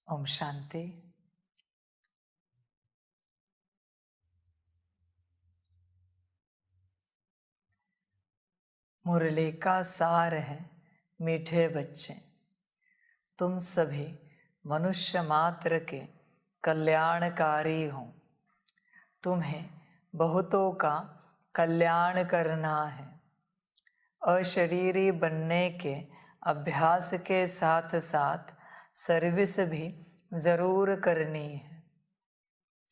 ओम शांति। मुरली का सार है मीठे बच्चे, तुम सभी मनुष्य मात्र के कल्याणकारी हो। तुम्हें बहुतों का कल्याण करना है। अशरीरी बनने के अभ्यास के साथ साथ सर्विस भी ज़रूर करनी है।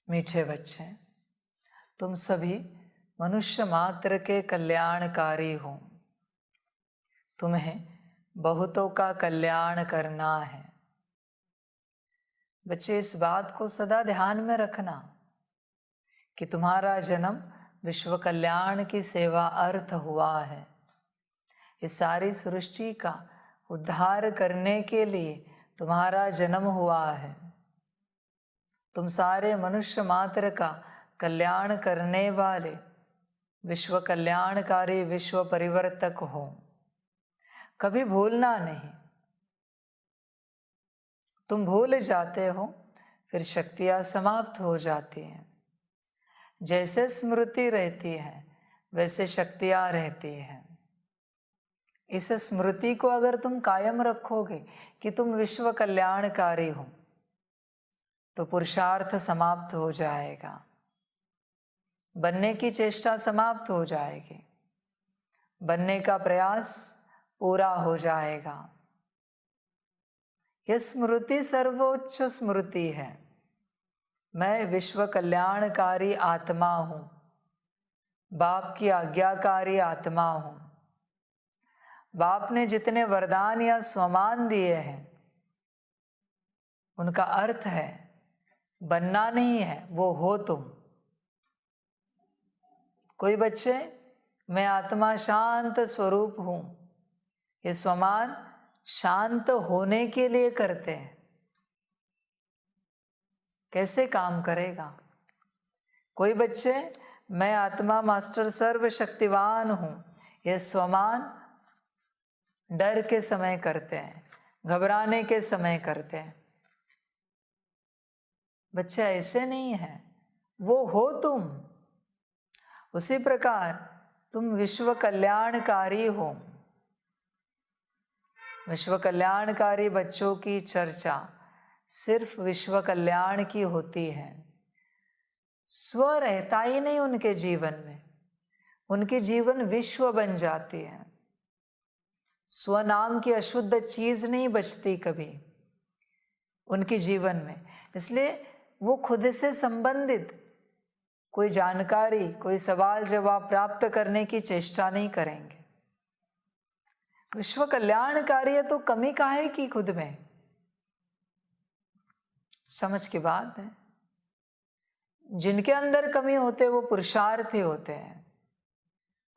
मीठे बच्चे, तुम सभी मनुष्य मात्र के कल्याणकारी हो। तुम्हें बहुतों का कल्याण करना है। बच्चे, इस बात को सदा ध्यान में रखना कि तुम्हारा जन्म विश्व कल्याण की सेवा अर्थ हुआ है। इस सारी सृष्टि का उद्धार करने के लिए तुम्हारा जन्म हुआ है। तुम सारे मनुष्य मात्र का कल्याण करने वाले विश्व कल्याणकारी विश्व परिवर्तक हो। कभी भूलना नहीं। तुम भूल जाते हो फिर शक्तियाँ समाप्त हो जाती हैं। जैसे स्मृति रहती है वैसे शक्तियाँ रहती हैं। इस स्मृति को अगर तुम कायम रखोगे कि तुम विश्व कल्याणकारी हो तो पुरुषार्थ समाप्त हो जाएगा, बनने की चेष्टा समाप्त हो जाएगी, बनने का प्रयास पूरा हो जाएगा। यह स्मृति सर्वोच्च स्मृति है। मैं विश्व कल्याणकारी आत्मा हूँ, बाप की आज्ञाकारी आत्मा हूँ। बाप ने जितने वरदान या स्वमान दिए हैं उनका अर्थ है बनना नहीं है, वो हो तुम। कोई बच्चे मैं आत्मा शांत स्वरूप हूँ, ये स्वमान शांत होने के लिए करते हैं। कैसे काम करेगा? कोई बच्चे मैं आत्मा मास्टर सर्वशक्तिवान हूँ, ये स्वमान डर के समय करते हैं, घबराने के समय करते हैं। बच्चे ऐसे नहीं है, वो हो तुम। उसी प्रकार तुम विश्व कल्याणकारी हो। विश्व कल्याणकारी बच्चों की चर्चा सिर्फ विश्व कल्याण की होती है। स्व रहता ही नहीं उनके जीवन में, उनके जीवन विश्व बन जाती है। स्व नाम की अशुद्ध चीज नहीं बचती कभी उनके जीवन में। इसलिए वो खुद से संबंधित कोई जानकारी, कोई सवाल जवाब प्राप्त करने की चेष्टा नहीं करेंगे। विश्व कल्याणकारी है तो कमी काहे की खुद में? समझ की बात है। जिनके अंदर कमी होते वो पुरुषार्थी होते हैं,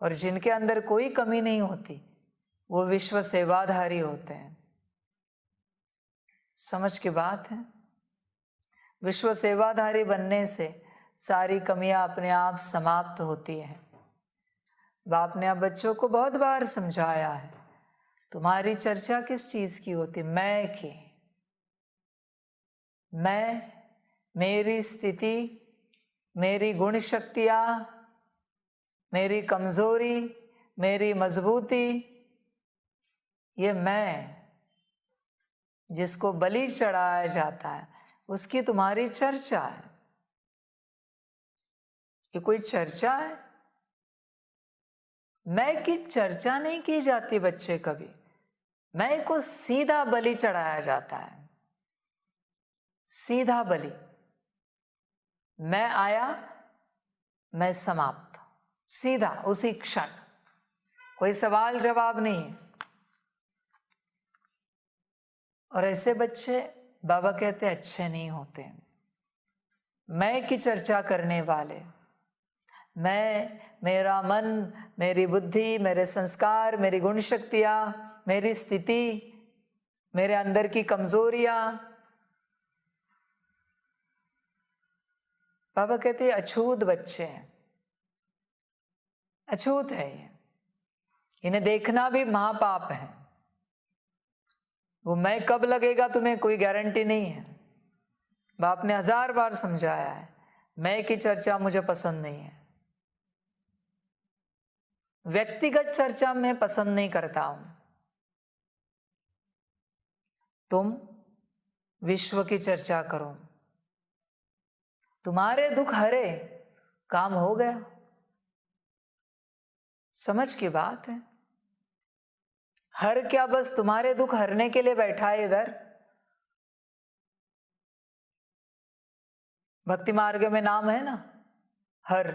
और जिनके अंदर कोई कमी नहीं होती वो विश्व सेवाधारी होते हैं। समझ की बात है। विश्व सेवाधारी बनने से सारी कमियां अपने आप समाप्त होती हैं। बाप ने अब बच्चों को बहुत बार समझाया है, तुम्हारी चर्चा किस चीज की होती? मैं की। मैं, मेरी स्थिति, मेरी गुण शक्तियां, मेरी कमजोरी, मेरी मजबूती, ये मैं जिसको बलि चढ़ाया जाता है उसकी तुम्हारी चर्चा है। ये कोई चर्चा है? मैं की चर्चा नहीं की जाती बच्चे कभी। मैं को सीधा बलि चढ़ाया जाता है, सीधा बलि। मैं आया, मैं समाप्त, सीधा उसी क्षण, कोई सवाल जवाब नहीं है। और ऐसे बच्चे बाबा कहते अच्छे नहीं होते। मैं की चर्चा करने वाले, मैं, मेरा मन, मेरी बुद्धि, मेरे संस्कार, मेरी गुण शक्तियां, मेरी स्थिति, मेरे अंदर की कमजोरियां, बाबा कहते अछूत बच्चे हैं, अछूत है ये। इन्हें देखना भी महापाप है। वो मैं कब लगेगा तुम्हें कोई गारंटी नहीं है। बाप ने 1000 बार समझाया है, मैं की चर्चा मुझे पसंद नहीं है, व्यक्तिगत चर्चा मैं पसंद नहीं करता हूं। तुम विश्व की चर्चा करो, तुम्हारे दुख हरे, काम हो गया। समझ की बात है। हर क्या बस तुम्हारे दुख हरने के लिए बैठा है इधर? भक्ति मार्ग में नाम है ना हर,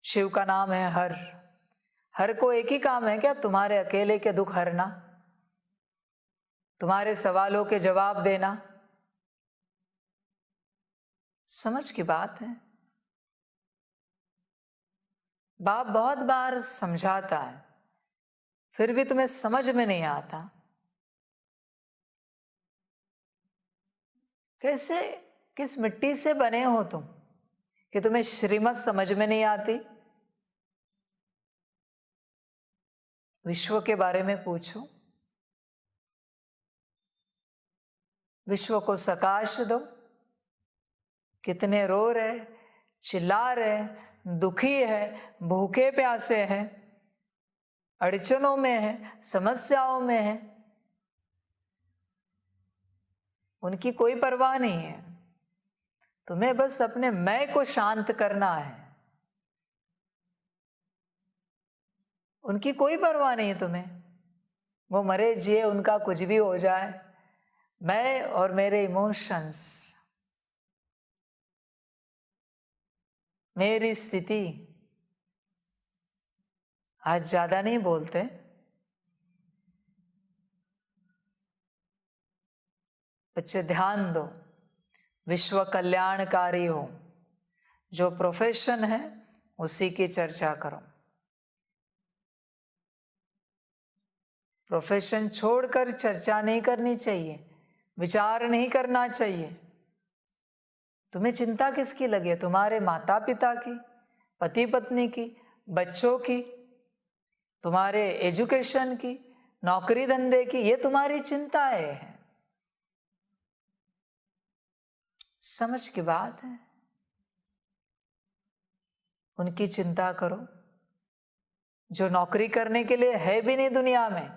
शिव का नाम है हर। हर को एक ही काम है क्या? तुम्हारे अकेले के दुख हरना, तुम्हारे सवालों के जवाब देना। समझ की बात है। बाप बहुत बार समझाता है, फिर भी तुम्हें समझ में नहीं आता। कैसे, किस मिट्टी से बने हो तुम कि तुम्हें श्रीमत समझ में नहीं आती? विश्व के बारे में पूछो, विश्व को सकाश दो। कितने रो रहे, चिल्ला रहे, दुखी है, भूखे प्यासे हैं, अड़चनों में है, समस्याओं में है, उनकी कोई परवाह नहीं है। तुम्हें बस अपने मैं को शांत करना है, उनकी कोई परवाह नहीं है तुम्हें। वो मरे जिए, उनका कुछ भी हो जाए, मैं और मेरे इमोशंस, मेरी स्थिति। आज ज्यादा नहीं बोलते, बच्चे ध्यान दो, विश्व कल्याणकारी हो, जो प्रोफेशन है उसी की चर्चा करो। प्रोफेशन छोड़कर चर्चा नहीं करनी चाहिए, विचार नहीं करना चाहिए। तुम्हें चिंता किसकी लगी है? तुम्हारे माता पिता की, पति पत्नी की, बच्चों की, तुम्हारे एजुकेशन की, नौकरी धंधे की, ये तुम्हारी चिंताएं हैं। समझ की बात है। उनकी चिंता करो जो नौकरी करने के लिए है भी नहीं दुनिया में,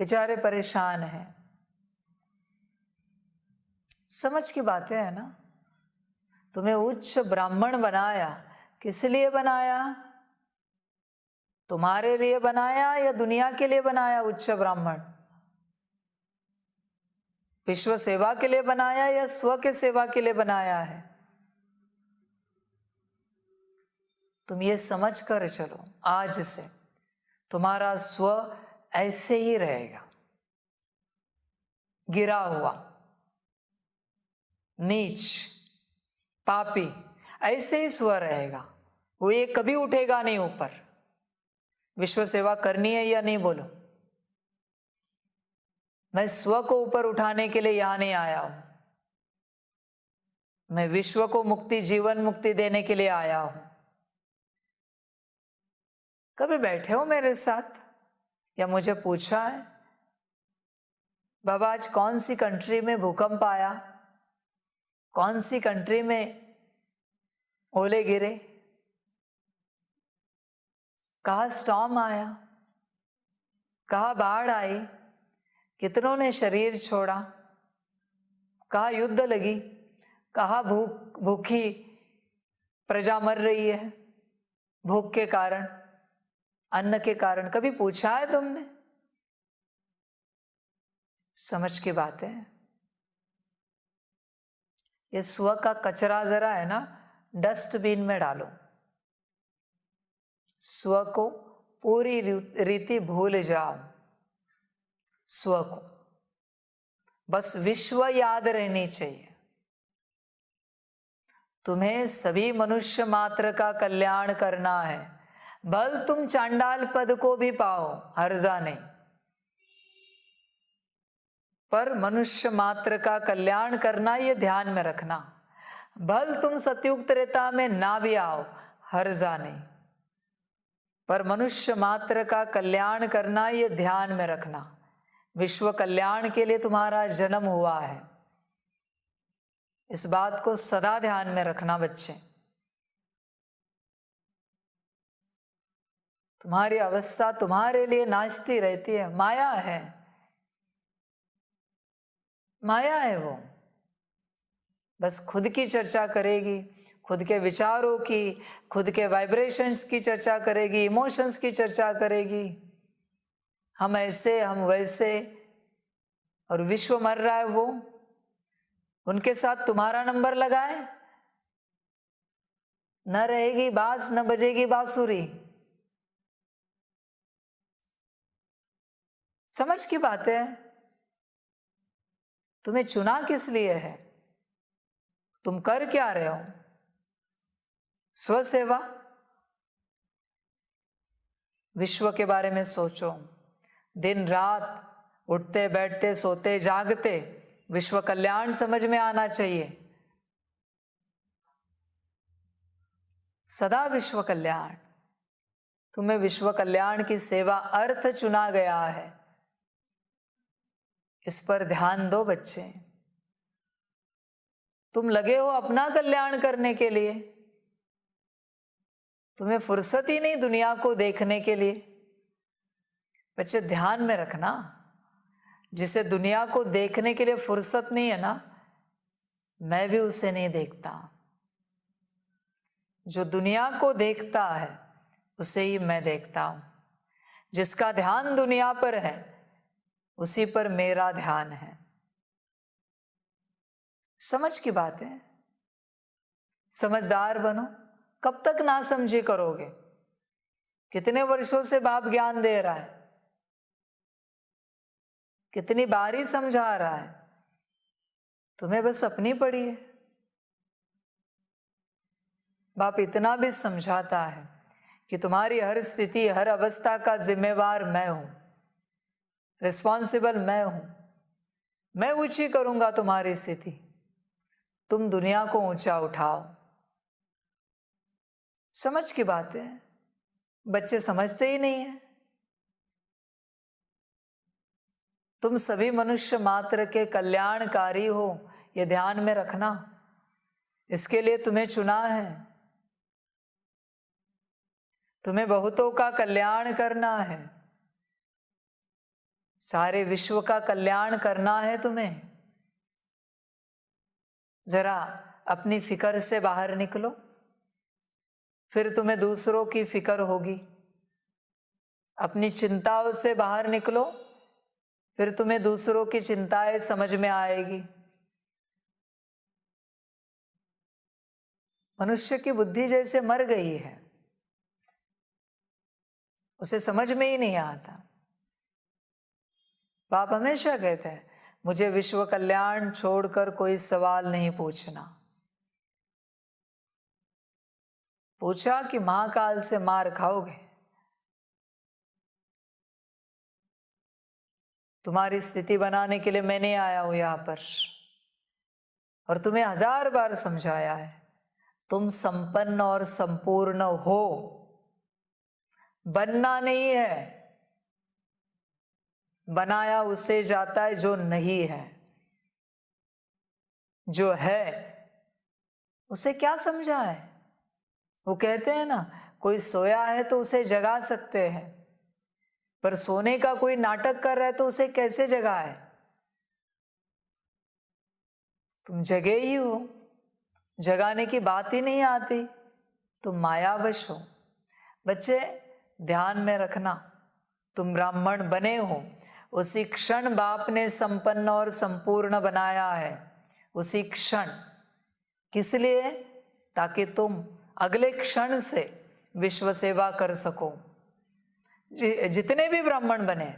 बेचारे परेशान हैं। समझ की बातें है ना। तुम्हें उच्च ब्राह्मण बनाया, किस लिए बनाया? तुम्हारे लिए बनाया या दुनिया के लिए बनाया? उच्च ब्राह्मण विश्व सेवा के लिए बनाया या स्व के सेवा के लिए बनाया है? तुम ये समझ कर चलो, आज से तुम्हारा स्व ऐसे ही रहेगा, गिरा हुआ, नीच, पापी, ऐसे ही स्व रहेगा। वो ये कभी उठेगा नहीं ऊपर। विश्व सेवा करनी है या नहीं? बोलो। मैं स्व को ऊपर उठाने के लिए यहां नहीं आया हूं, मैं विश्व को मुक्ति, जीवन मुक्ति देने के लिए आया हूं। कभी बैठे हो मेरे साथ या मुझे पूछा है, बाबा आज कौन सी कंट्री में भूकंप आया, कौन सी कंट्री में ओले गिरे, कहाँ स्टॉर्म आया, कहाँ बाढ़ आई, कितनों ने शरीर छोड़ा, कहाँ युद्ध लगी, कहाँ भूखी प्रजा मर रही है भूख के कारण, अन्न के कारण? कभी पूछा है तुमने? समझ की बात है। ये स्व का कचरा जरा है ना, डस्टबिन में डालो। स्व को पूरी रीति भूल जाओ। स्व को बस विश्व याद रहनी चाहिए। तुम्हें सभी मनुष्य मात्र का कल्याण करना है, भल तुम चांडाल पद को भी पाओ, हर्जा नहीं, पर मनुष्य मात्र का कल्याण करना ये ध्यान में रखना। भल तुम सतयुग त्रेता में ना भी आओ, हर्जा नहीं, पर मनुष्य मात्र का कल्याण करना ये ध्यान में रखना। विश्व कल्याण के लिए तुम्हारा जन्म हुआ है। इस बात को सदा ध्यान में रखना बच्चे। तुम्हारी अवस्था तुम्हारे लिए नाचती रहती है, माया है, माया है वो। बस खुद की चर्चा करेगी, खुद के विचारों की, खुद के वाइब्रेशंस की चर्चा करेगी, इमोशंस की चर्चा करेगी, हम ऐसे हम वैसे, और विश्व मर रहा है वो। उनके साथ तुम्हारा नंबर लगाए, न रहेगी बांस न बजेगी बांसुरी। समझ की बात है। तुम्हें चुना किस लिए है? तुम कर क्या रहे हो? स्वसेवा। विश्व के बारे में सोचो, दिन रात उठते बैठते सोते जागते विश्व कल्याण समझ में आना चाहिए। सदा विश्व कल्याण। तुम्हें विश्व कल्याण की सेवा अर्थ चुना गया है। इस पर ध्यान दो बच्चे। तुम लगे हो अपना कल्याण करने के लिए, तुम्हें फुर्सत ही नहीं दुनिया को देखने के लिए। बच्चे ध्यान में रखना, जिसे दुनिया को देखने के लिए फुर्सत नहीं है ना, मैं भी उसे नहीं देखता। जो दुनिया को देखता है उसे ही मैं देखता हूं। जिसका ध्यान दुनिया पर है उसी पर मेरा ध्यान है। समझ की बात है। समझदार बनो। कब तक ना समझी करोगे? कितने वर्षों से बाप ज्ञान दे रहा है, कितनी बारी समझा रहा है, तुम्हें बस अपनी पड़ी है। बाप इतना भी समझाता है कि तुम्हारी हर स्थिति हर अवस्था का जिम्मेवार मैं हूं, रिस्पॉन्सिबल मैं हूं। मैं ऊंची करूंगा तुम्हारी स्थिति, तुम दुनिया को ऊंचा उठाओ। समझ की बात है। बच्चे समझते ही नहीं है। तुम सभी मनुष्य मात्र के कल्याणकारी हो, ये ध्यान में रखना। इसके लिए तुम्हें चुना है। तुम्हें बहुतों का कल्याण करना है, सारे विश्व का कल्याण करना है तुम्हें। जरा अपनी फिक्र से बाहर निकलो, फिर तुम्हें दूसरों की फिक्र होगी। अपनी चिंताओं से बाहर निकलो, फिर तुम्हें दूसरों की चिंताएं समझ में आएगी। मनुष्य की बुद्धि जैसे मर गई है, उसे समझ में ही नहीं आता। बाप हमेशा कहते हैं, मुझे विश्व कल्याण छोड़कर कोई सवाल नहीं पूछना। पूछा कि महाकाल से मार खाओगे। तुम्हारी स्थिति बनाने के लिए मैं नहीं आया हूं यहां पर, और तुम्हें 1000 बार समझाया है, तुम संपन्न और संपूर्ण हो, बनना नहीं है। बनाया उसे जाता है जो नहीं है। जो है उसे क्या समझा है? वो कहते हैं ना, कोई सोया है तो उसे जगा सकते हैं, पर सोने का कोई नाटक कर रहा है तो उसे कैसे जगाए? तुम जगे ही हो, जगाने की बात ही नहीं आती, तुम मायावश हो। बच्चे ध्यान में रखना, तुम ब्राह्मण बने हो, उसी क्षण बाप ने संपन्न और संपूर्ण बनाया है। उसी क्षण। किस लिए? ताकि तुम अगले क्षण से विश्व सेवा कर सको। जितने भी ब्राह्मण बने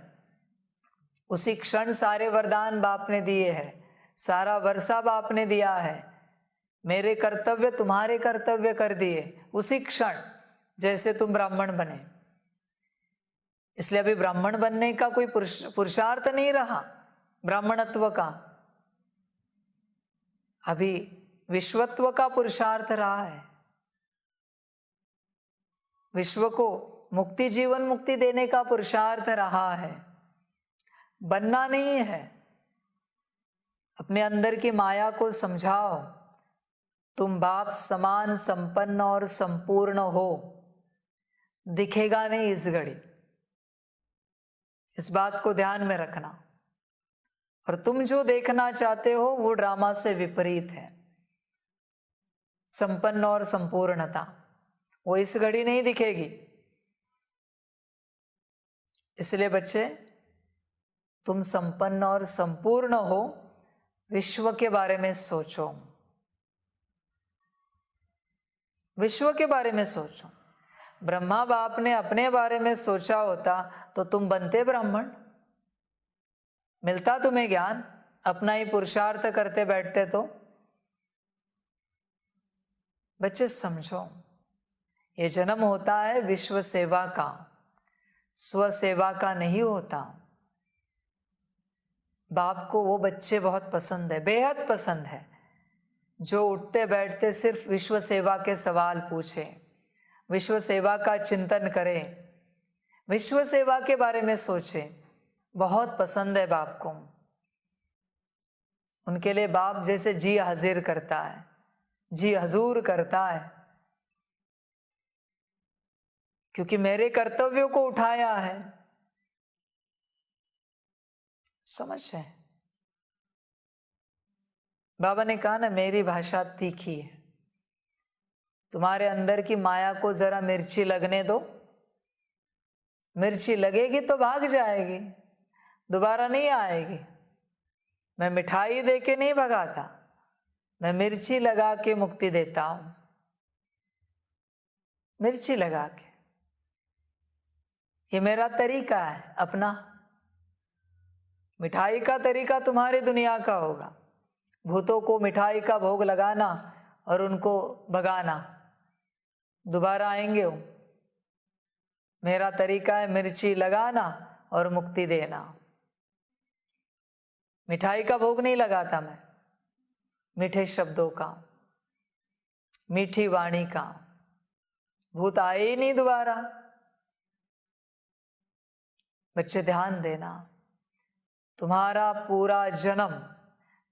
उसी क्षण सारे वरदान बाप ने दिए हैं, सारा वर्षा बाप ने दिया है। मेरे कर्तव्य तुम्हारे कर्तव्य कर दिए उसी क्षण जैसे तुम ब्राह्मण बने। इसलिए अभी ब्राह्मण बनने का कोई पुरुषार्थ नहीं रहा, ब्राह्मणत्व का। अभी विश्वत्व का पुरुषार्थ रहा है। विश्व को मुक्ति, जीवन मुक्ति देने का पुरुषार्थ रहा है। बनना नहीं है। अपने अंदर की माया को समझाओ, तुम बाप समान संपन्न और संपूर्ण हो। दिखेगा नहीं इस घड़ी, इस बात को ध्यान में रखना। और तुम जो देखना चाहते हो वो ड्रामा से विपरीत है। संपन्न और संपूर्णता वो इस घड़ी नहीं दिखेगी। इसलिए बच्चे, तुम संपन्न और संपूर्ण हो, विश्व के बारे में सोचो, विश्व के बारे में सोचो। ब्रह्मा बाप ने अपने बारे में सोचा होता तो तुम बनते ब्राह्मण, मिलता तुम्हें ज्ञान। अपना ही पुरुषार्थ करते बैठते तो। बच्चे समझो, ये जन्म होता है विश्व सेवा का, स्व सेवा का नहीं होता। बाप को वो बच्चे बहुत पसंद है, बेहद पसंद है, जो उठते बैठते सिर्फ विश्व सेवा के सवाल पूछे, विश्व सेवा का चिंतन करे, विश्व सेवा के बारे में सोचे। बहुत पसंद है बाप को। उनके लिए बाप जैसे जी हाजिर करता है, जी हजूर करता है, क्योंकि मेरे कर्तव्यों को उठाया है। समझ है? बाबा ने कहा ना, मेरी भाषा तीखी है, तुम्हारे अंदर की माया को जरा मिर्ची लगने दो। मिर्ची लगेगी तो भाग जाएगी, दोबारा नहीं आएगी। मैं मिठाई दे के नहीं भगाता, मैं मिर्ची लगा के मुक्ति देता हूं। मिर्ची लगा के, ये मेरा तरीका है अपना। मिठाई का तरीका तुम्हारी दुनिया का होगा, भूतों को मिठाई का भोग लगाना और उनको भगाना, दोबारा आएंगे वो। मेरा तरीका है मिर्ची लगाना और मुक्ति देना। मिठाई का भोग नहीं लगाता मैं, मीठे शब्दों का, मीठी वाणी का। भूत आए ही नहीं दोबारा। बच्चे ध्यान देना, तुम्हारा पूरा जन्म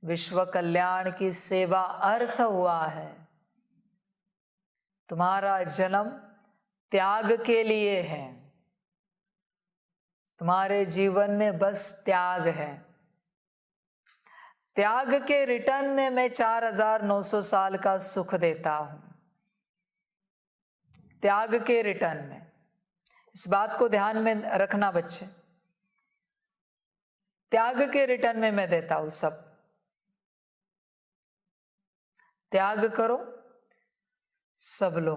विश्व कल्याण की सेवा अर्थ हुआ है। तुम्हारा जन्म त्याग के लिए है। तुम्हारे जीवन में बस त्याग है। त्याग के रिटर्न में मैं 4900 साल का सुख देता हूं। त्याग के रिटर्न में, इस बात को ध्यान में रखना बच्चे। त्याग के रिटर्न में मैं देता हूं सब। त्याग करो, सब लो।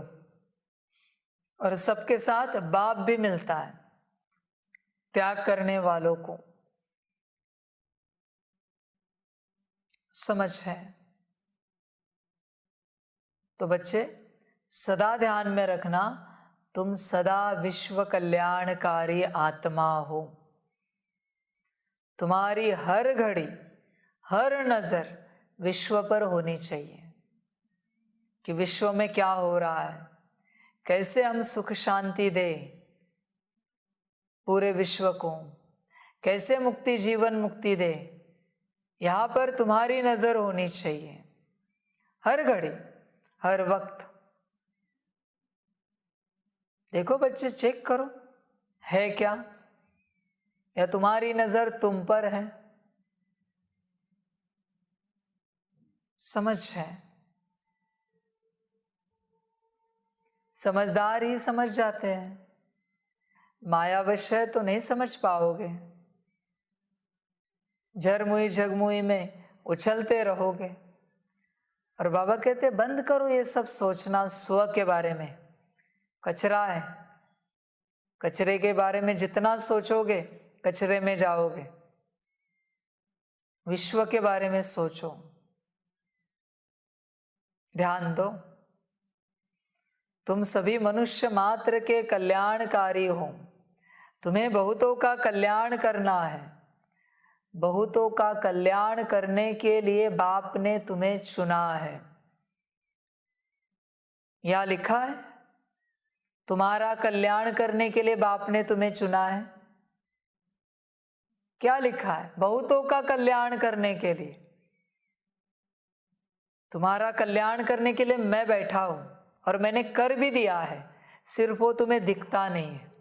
और सबके साथ बाप भी मिलता है त्याग करने वालों को। समझ है? तो बच्चे सदा ध्यान में रखना, तुम सदा विश्व कल्याणकारी आत्मा हो। तुम्हारी हर घड़ी, हर नजर विश्व पर होनी चाहिए कि विश्व में क्या हो रहा है, कैसे हम सुख शांति दे पूरे विश्व को, कैसे मुक्ति जीवन मुक्ति दे। यहां पर तुम्हारी नजर होनी चाहिए हर घड़ी, हर वक्त। देखो बच्चे, चेक करो है क्या, या तुम्हारी नजर तुम पर है। समझ है? समझदार ही समझ जाते हैं, मायावश है तो नहीं समझ पाओगे। झरमुई झगमुई में उछलते रहोगे। और बाबा कहते बंद करो ये सब सोचना स्व के बारे में, कचरा है। कचरे के बारे में जितना सोचोगे कचरे में जाओगे। विश्व के बारे में सोचो, ध्यान दो। तुम सभी मनुष्य मात्र के कल्याणकारी हो। तुम्हें बहुतों का कल्याण करना है। बहुतों का कल्याण करने के लिए बाप ने तुम्हें चुना है। यह लिखा है, तुम्हारा कल्याण करने के लिए बाप ने तुम्हें चुना है। क्या लिखा है? बहुतों का कल्याण करने के लिए। तुम्हारा कल्याण करने के लिए मैं बैठा हूं और मैंने कर भी दिया है, सिर्फ वो तुम्हें दिखता नहीं है,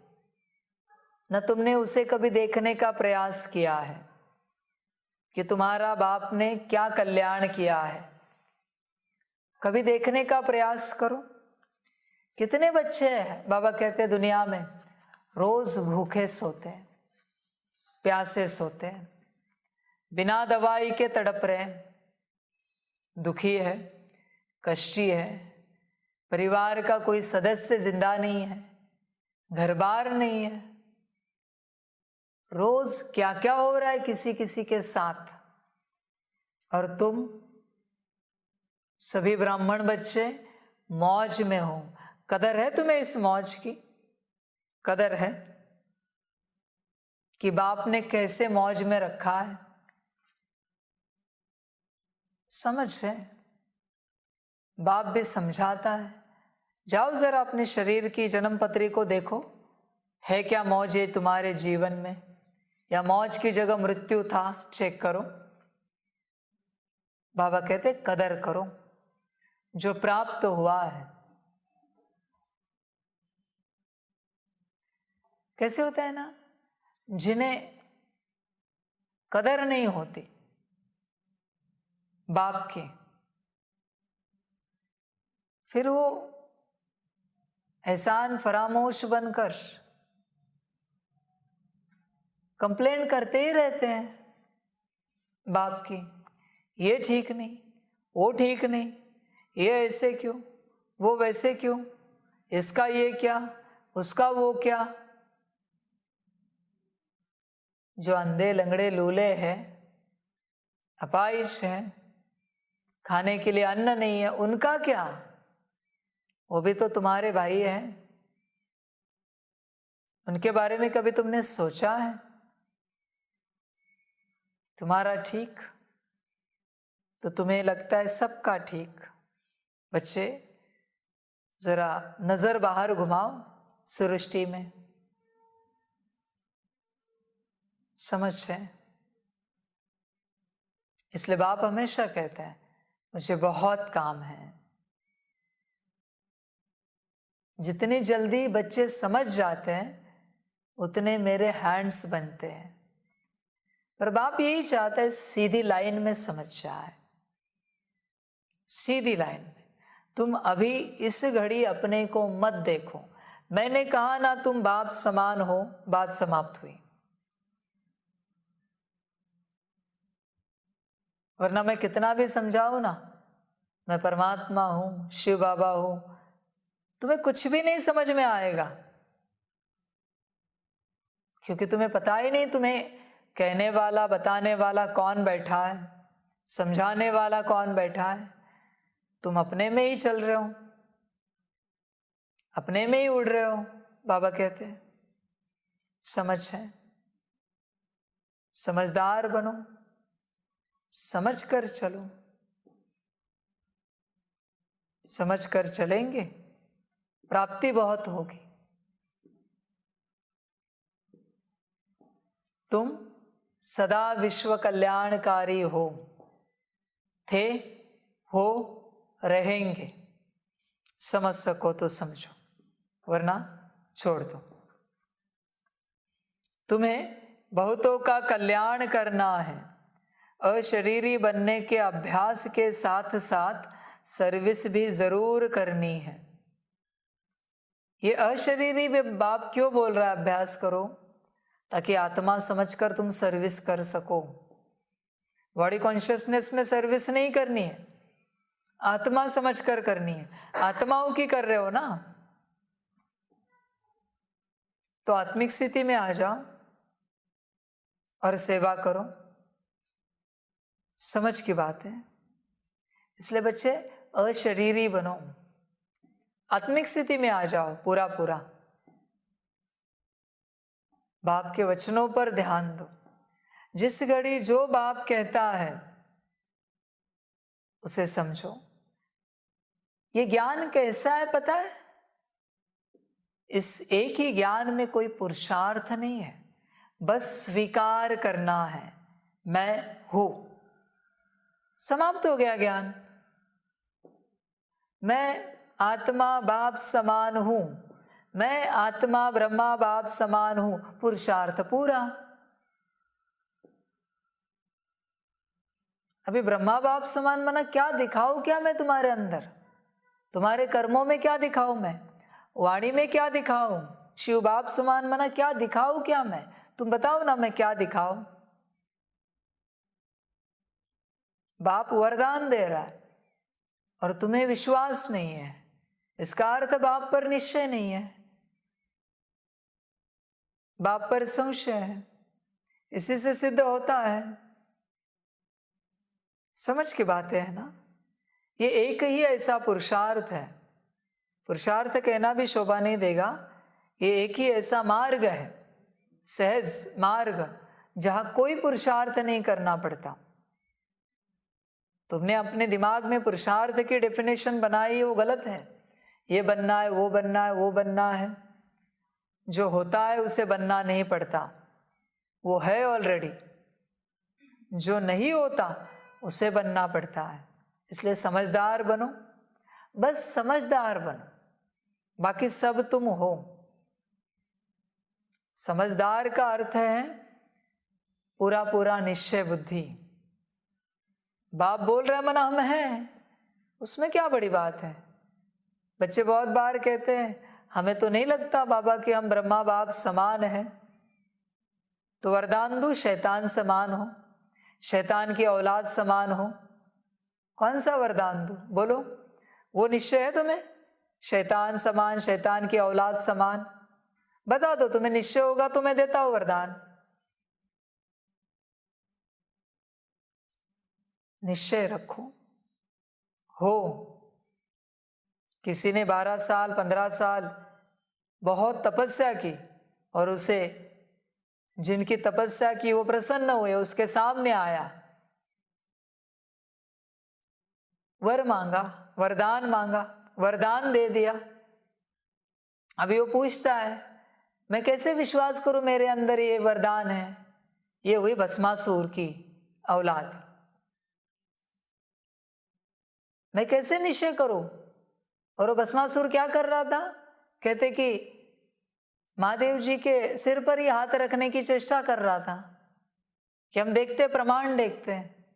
न तुमने उसे कभी देखने का प्रयास किया है कि तुम्हारा बाप ने क्या कल्याण किया है। कभी देखने का प्रयास करो। कितने बच्चे हैं, बाबा कहते हैं, दुनिया में रोज भूखे सोते हैं, प्यासे सोते हैं, बिना दवाई के तड़प रहे हैं, दुखी है, कष्टी है, परिवार का कोई सदस्य जिंदा नहीं है, घर बार नहीं है, रोज क्या क्या हो रहा है किसी किसी के साथ। और तुम सभी ब्राह्मण बच्चे मौज में हो। कदर है तुम्हें इस मौज की? कदर है कि बाप ने कैसे मौज में रखा है? समझ है? बाप भी समझाता है। जाओ जरा अपने शरीर की जन्म पत्री को देखो, है क्या मौज है तुम्हारे जीवन में, या मौज की जगह मृत्यु था? चेक करो। बाबा कहते कदर करो जो प्राप्त हुआ है। कैसे होता है ना, जिन्हें कदर नहीं होती बाप की, फिर वो एहसान फरामोश बनकर कंप्लेन करते ही रहते हैं बाप की। ये ठीक नहीं, वो ठीक नहीं, ये ऐसे क्यों, वो वैसे क्यों, इसका ये क्या, उसका वो क्या। जो अंधे लंगड़े लूले हैं, अपाइश हैं, खाने के लिए अन्न नहीं है, उनका क्या? वो भी तो तुम्हारे भाई हैं। उनके बारे में कभी तुमने सोचा है? तुम्हारा ठीक तो तुम्हें लगता है सबका ठीक। बच्चे जरा नजर बाहर घुमाओ सृष्टि में, समझ है? इसलिए बाप हमेशा कहते हैं मुझे बहुत काम है। जितनी जल्दी बच्चे समझ जाते हैं उतने मेरे हैंड्स बनते हैं। पर बाप यही चाहता है सीधी लाइन में समझ जाए, सीधी लाइन में। तुम अभी इस घड़ी अपने को मत देखो। मैंने कहा ना तुम बाप समान हो, बात समाप्त हुई। वरना मैं कितना भी समझाऊं ना, मैं परमात्मा हूं, शिव बाबा हूं, तुम्हें कुछ भी नहीं समझ में आएगा, क्योंकि तुम्हें पता ही नहीं तुम्हें कहने वाला, बताने वाला कौन बैठा है, समझाने वाला कौन बैठा है। तुम अपने में ही चल रहे हो, अपने में ही उड़ रहे हो। बाबा कहते हैं समझ है, समझदार बनो, समझ कर चलो। समझ कर चलेंगे प्राप्ति बहुत होगी। तुम सदा विश्व कल्याणकारी हो, थे, हो, रहेंगे। समझ सको तो समझो, वरना छोड़ दो। तुम्हें बहुतों का कल्याण करना है। अशरीरी बनने के अभ्यास के साथ साथ सर्विस भी जरूर करनी है। ये अशरीरी में बाप क्यों बोल रहा है अभ्यास करो? ताकि आत्मा समझकर तुम सर्विस कर सको। बॉडी कॉन्शियसनेस में सर्विस नहीं करनी है, आत्मा समझकर करनी है। आत्माओं की कर रहे हो ना, तो आत्मिक स्थिति में आ जाओ और सेवा करो। समझ की बात है। इसलिए बच्चे अशरीरी बनो, आत्मिक स्थिति में आ जाओ पूरा पूरा। बाप के वचनों पर ध्यान दो। जिस घड़ी जो बाप कहता है उसे समझो। ये ज्ञान कैसा है पता है? इस एक ही ज्ञान में कोई पुरुषार्थ नहीं है। बस स्वीकार करना है, मैं हूं। समाप्त हो गया ज्ञान। मैं आत्मा बाप समान हूं, मैं आत्मा ब्रह्मा बाप समान हूं, पुरुषार्थ पूरा। अभी ब्रह्मा बाप समान माना क्या दिखाऊं, क्या मैं तुम्हारे अंदर, तुम्हारे कर्मों में क्या दिखाऊं, मैं वाणी में क्या दिखाऊं। शिव बाप समान माना क्या दिखाऊं, क्या मैं, तुम बताओ ना मैं क्या दिखाऊं। बाप वरदान दे रहा है और तुम्हें विश्वास नहीं है, इसका अर्थ बाप पर निश्चय नहीं है, बाप पर संशय है। इसी से सिद्ध होता है। समझ की बातें है ना। ये एक ही ऐसा पुरुषार्थ है, पुरुषार्थ कहना भी शोभा नहीं देगा, ये एक ही ऐसा मार्ग है, सहज मार्ग, जहां कोई पुरुषार्थ नहीं करना पड़ता। तुमने अपने दिमाग में पुरुषार्थ की डेफिनेशन बनाई, वो गलत है। ये बनना है, वो बनना है, वो बनना है। जो होता है उसे बनना नहीं पड़ता, वो है ऑलरेडी। जो नहीं होता उसे बनना पड़ता है। इसलिए समझदार बनो, बस समझदार बनो, बाकी सब तुम हो। समझदार का अर्थ है पूरा पूरा निश्चय बुद्धि। बाप बोल रहा है मना हम हैं, उसमें क्या बड़ी बात है। बच्चे बहुत बार कहते हैं हमें तो नहीं लगता बाबा कि हम ब्रह्मा बाप समान हैं। तो वरदान दो, शैतान समान हो, शैतान की औलाद समान हो। कौन सा वरदान दो, बोलो। वो निश्चय है तुम्हें, शैतान समान, शैतान की औलाद समान, बता दो। तुम्हें निश्चय होगा तो मैं देता हूं वरदान। निश्चय रखो। हो किसी ने 12 साल 15 साल बहुत तपस्या की और उसे, जिनकी तपस्या की वो प्रसन्न हुए, उसके सामने आया, वर मांगा, वरदान मांगा, वरदान दे दिया। अभी वो पूछता है मैं कैसे विश्वास करूं मेरे अंदर ये वरदान है। ये हुई भस्मासुर की औलाद, मैं कैसे निश्चय करूं। और वो भस्मासुर क्या कर रहा था, कहते कि महादेव जी के सिर पर ही हाथ रखने की चेष्टा कर रहा था कि हम देखते प्रमाण देखते हैं।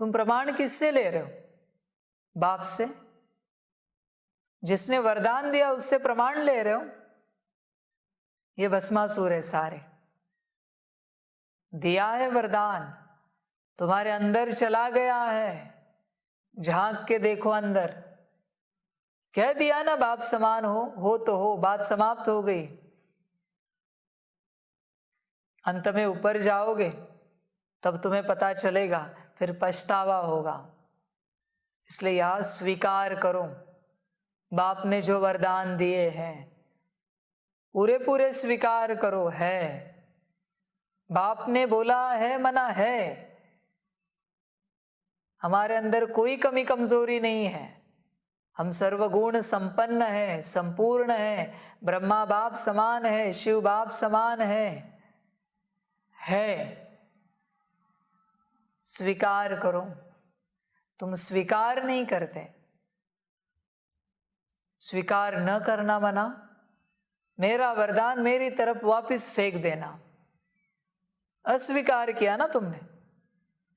तुम प्रमाण किससे ले रहे हो, बाप से, जिसने वरदान दिया उससे प्रमाण ले रहे हो। ये भस्मासुर है सारे, दिया है वरदान, तुम्हारे अंदर चला गया है, झांक के देखो अंदर। कह दिया ना बाप समान हो तो हो, बात समाप्त हो गई। अंत में ऊपर जाओगे तब तुम्हें पता चलेगा, फिर पछतावा होगा। इसलिए यह स्वीकार करो, बाप ने जो वरदान दिए हैं पूरे पूरे स्वीकार करो। है, बाप ने बोला है मना है। हमारे अंदर कोई कमी कमजोरी नहीं है, हम सर्वगुण संपन्न है, संपूर्ण है, ब्रह्मा बाप समान है, शिव बाप समान है। स्वीकार करो। तुम स्वीकार नहीं करते। स्वीकार न करना मना मेरा वरदान मेरी तरफ वापस फेंक देना। अस्वीकार किया ना तुमने,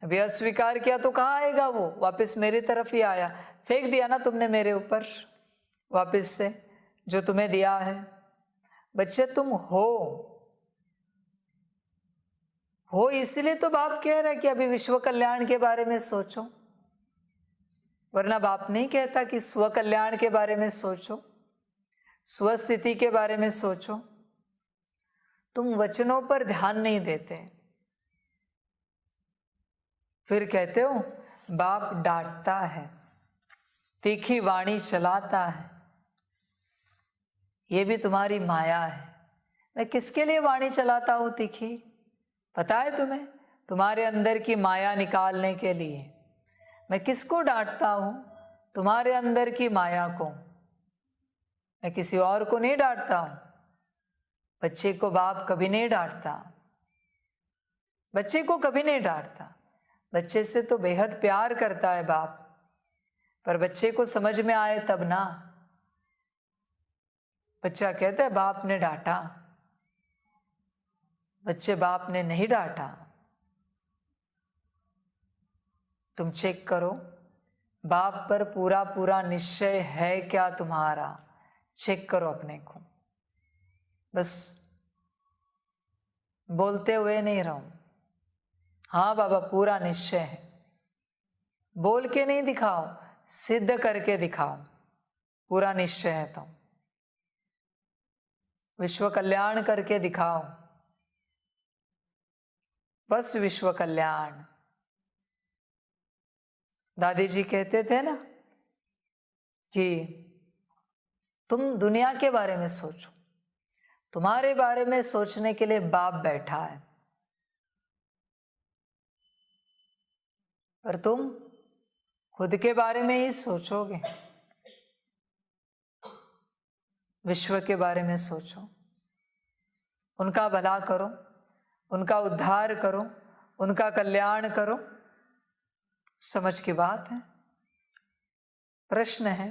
अभी अस्वीकार किया तो कहाँ आएगा वो, वापस मेरी तरफ ही आया। फेंक दिया ना तुमने मेरे ऊपर वापस से जो तुम्हें दिया है। बच्चे तुम हो इसलिए तो बाप कह रहा है कि अभी विश्व कल्याण के बारे में सोचो, वरना बाप नहीं कहता कि स्व कल्याण के बारे में सोचो, स्वस्थिति के बारे में सोचो। तुम वचनों पर ध्यान नहीं देते, फिर कहते हो बाप डांटता है, तीखी वाणी चलाता है। ये भी तुम्हारी माया है। मैं किसके लिए वाणी चलाता हूं तीखी, पता है तुम्हें? तुम्हारे अंदर की माया निकालने के लिए। मैं किसको डांटता हूं? तुम्हारे अंदर की माया को। मैं किसी और को नहीं डांटता हूं। बच्चे को बाप कभी नहीं डांटता। बच्चे को कभी नहीं डांटता, बच्चे से तो बेहद प्यार करता है बाप, पर बच्चे को समझ में आए तब ना। बच्चा कहता है बाप ने डांटा, बच्चे बाप ने नहीं डांटा। तुम चेक करो बाप पर पूरा पूरा निश्चय है क्या तुम्हारा, चेक करो अपने को। बस बोलते हुए नहीं रहो, हाँ बाबा पूरा निश्चय है। बोल के नहीं दिखाओ, सिद्ध करके दिखाओ पूरा निश्चय है तो। विश्व कल्याण करके दिखाओ, बस विश्व कल्याण। दादी जी कहते थे ना कि तुम दुनिया के बारे में सोचो, तुम्हारे बारे में सोचने के लिए बाप बैठा है, पर तुम खुद के बारे में ही सोचोगे। विश्व के बारे में सोचो, उनका भला करो, उनका उद्धार करो, उनका कल्याण करो। समझ की बात है। प्रश्न है,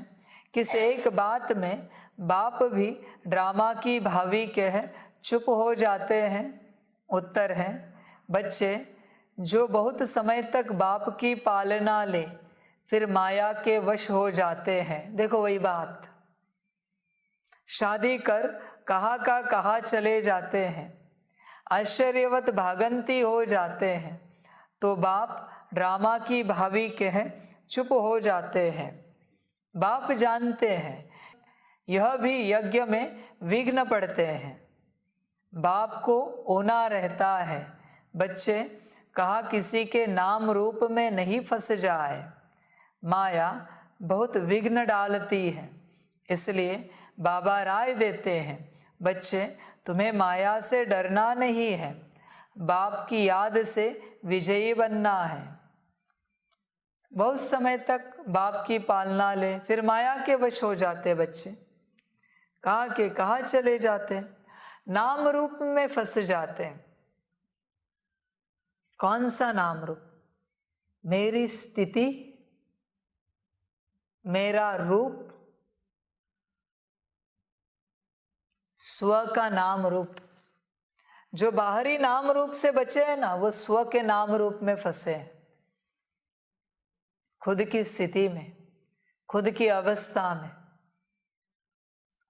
किस एक बात में बाप भी ड्रामा की भावी कह चुप हो जाते हैं? उत्तर है, बच्चे जो बहुत समय तक बाप की पालना ले फिर माया के वश हो जाते हैं। देखो वही बात, शादी कर कहाँ का कहाँ चले जाते हैं, आश्चर्यवत भागंती हो जाते हैं, तो बाप ड्रामा की भावी कह चुप हो जाते हैं। बाप जानते हैं यह भी यज्ञ में विघ्न पड़ते हैं, बाप को ओना रहता है। बच्चे कहा किसी के नाम रूप में नहीं फंस जाए, माया बहुत विघ्न डालती है, इसलिए बाबा राय देते हैं बच्चे तुम्हें माया से डरना नहीं है, बाप की याद से विजयी बनना है। बहुत समय तक बाप की पालना ले फिर माया के वश हो जाते बच्चे, कहाँ के कहाँ चले जाते, नाम रूप में फंस जाते हैं। कौन सा नाम रूप? मेरी स्थिति, मेरा रूप, स्व का नाम रूप। जो बाहरी नाम रूप से बचे हैं ना, वो स्व के नाम रूप में फंसे हैं, खुद की स्थिति में, खुद की अवस्था में,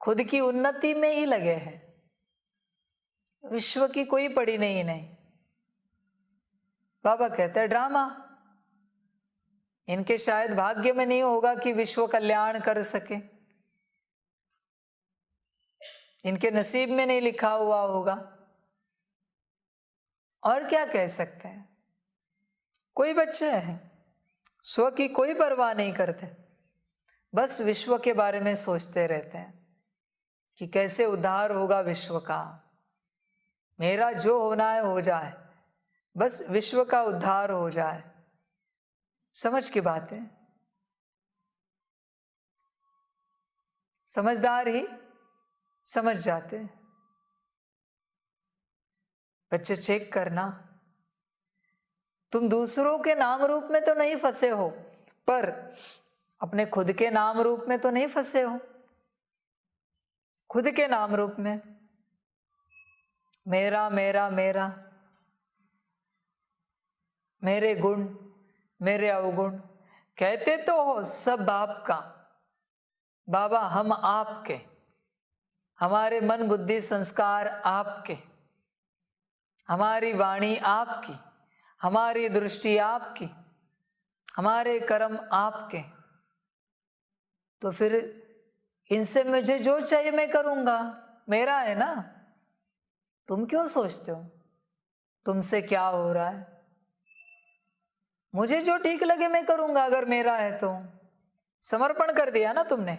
खुद की उन्नति में ही लगे हैं, विश्व की कोई पड़ी नहीं। बाबा कहते हैं ड्रामा, इनके शायद भाग्य में नहीं होगा कि विश्व कल्याण कर सके, इनके नसीब में नहीं लिखा हुआ होगा। और क्या कह सकते हैं? कोई बच्चे हैं स्व की कोई परवाह नहीं करते, बस विश्व के बारे में सोचते रहते हैं कि कैसे उद्धार होगा विश्व का, मेरा जो होना है हो जाए, बस विश्व का उद्धार हो जाए। समझ की बात है, समझदार ही समझ जाते हैं। बच्चे चेक करना, तुम दूसरों के नाम रूप में तो नहीं फंसे हो, पर अपने खुद के नाम रूप में तो नहीं फंसे हो। खुद के नाम रूप में मेरा मेरा मेरा, मेरे गुण मेरे अवगुण, कहते तो हो सब बाप का, बाबा हम आपके, हमारे मन बुद्धि संस्कार आपके, हमारी वाणी आपकी, हमारी दृष्टि आपकी, हमारे कर्म आपके। तो फिर इनसे मुझे जो चाहिए मैं करूंगा, मेरा है ना। तुम क्यों सोचते हो तुमसे क्या हो रहा है? मुझे जो ठीक लगे मैं करूंगा, अगर मेरा है तो। समर्पण कर दिया ना तुमने,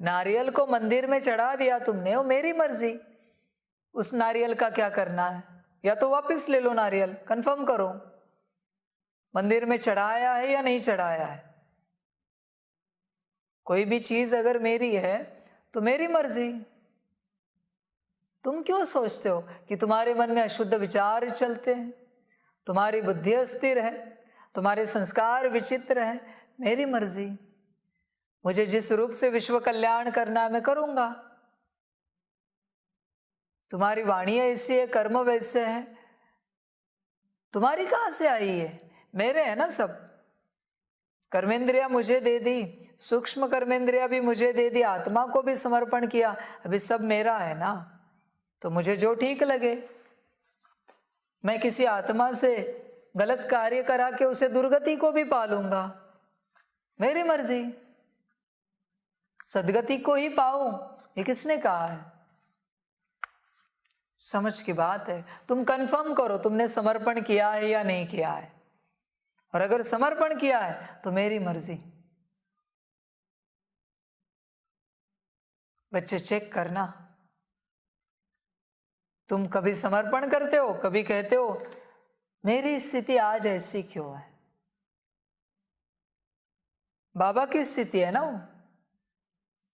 नारियल को मंदिर में चढ़ा दिया तुमने, वो मेरी मर्जी। उस नारियल का क्या करना है, या तो वापस ले लो नारियल, कंफर्म करो मंदिर में चढ़ाया है या नहीं चढ़ाया है। कोई भी चीज अगर मेरी है तो मेरी मर्जी। तुम क्यों सोचते हो कि तुम्हारे मन में अशुद्ध विचार चलते हैं? तुम्हारी बुद्धि अस्थिर है, तुम्हारे संस्कार विचित्र हैं, मेरी मर्जी। मुझे जिस रूप से विश्व कल्याण करना है मैं करूंगा। तुम्हारी वाणी ऐसी है, कर्म वैसे है, तुम्हारी कहाँ से आई है? मेरे है ना सब। कर्मेंद्रिया मुझे दे दी, सूक्ष्म कर्मेंद्रिया भी मुझे दे दी, आत्मा को भी समर्पण किया, अभी सब मेरा है ना। तो मुझे जो ठीक लगे, मैं किसी आत्मा से गलत कार्य करा के उसे दुर्गति को भी पालूंगा, मेरी मर्जी। सदगति को ही पाऊं, ये किसने कहा है? समझ की बात है। तुम कंफर्म करो तुमने समर्पण किया है या नहीं किया है, और अगर समर्पण किया है तो मेरी मर्जी। बच्चे चेक करना, तुम कभी समर्पण करते हो, कभी कहते हो मेरी स्थिति आज ऐसी क्यों है। बाबा की स्थिति है ना, वो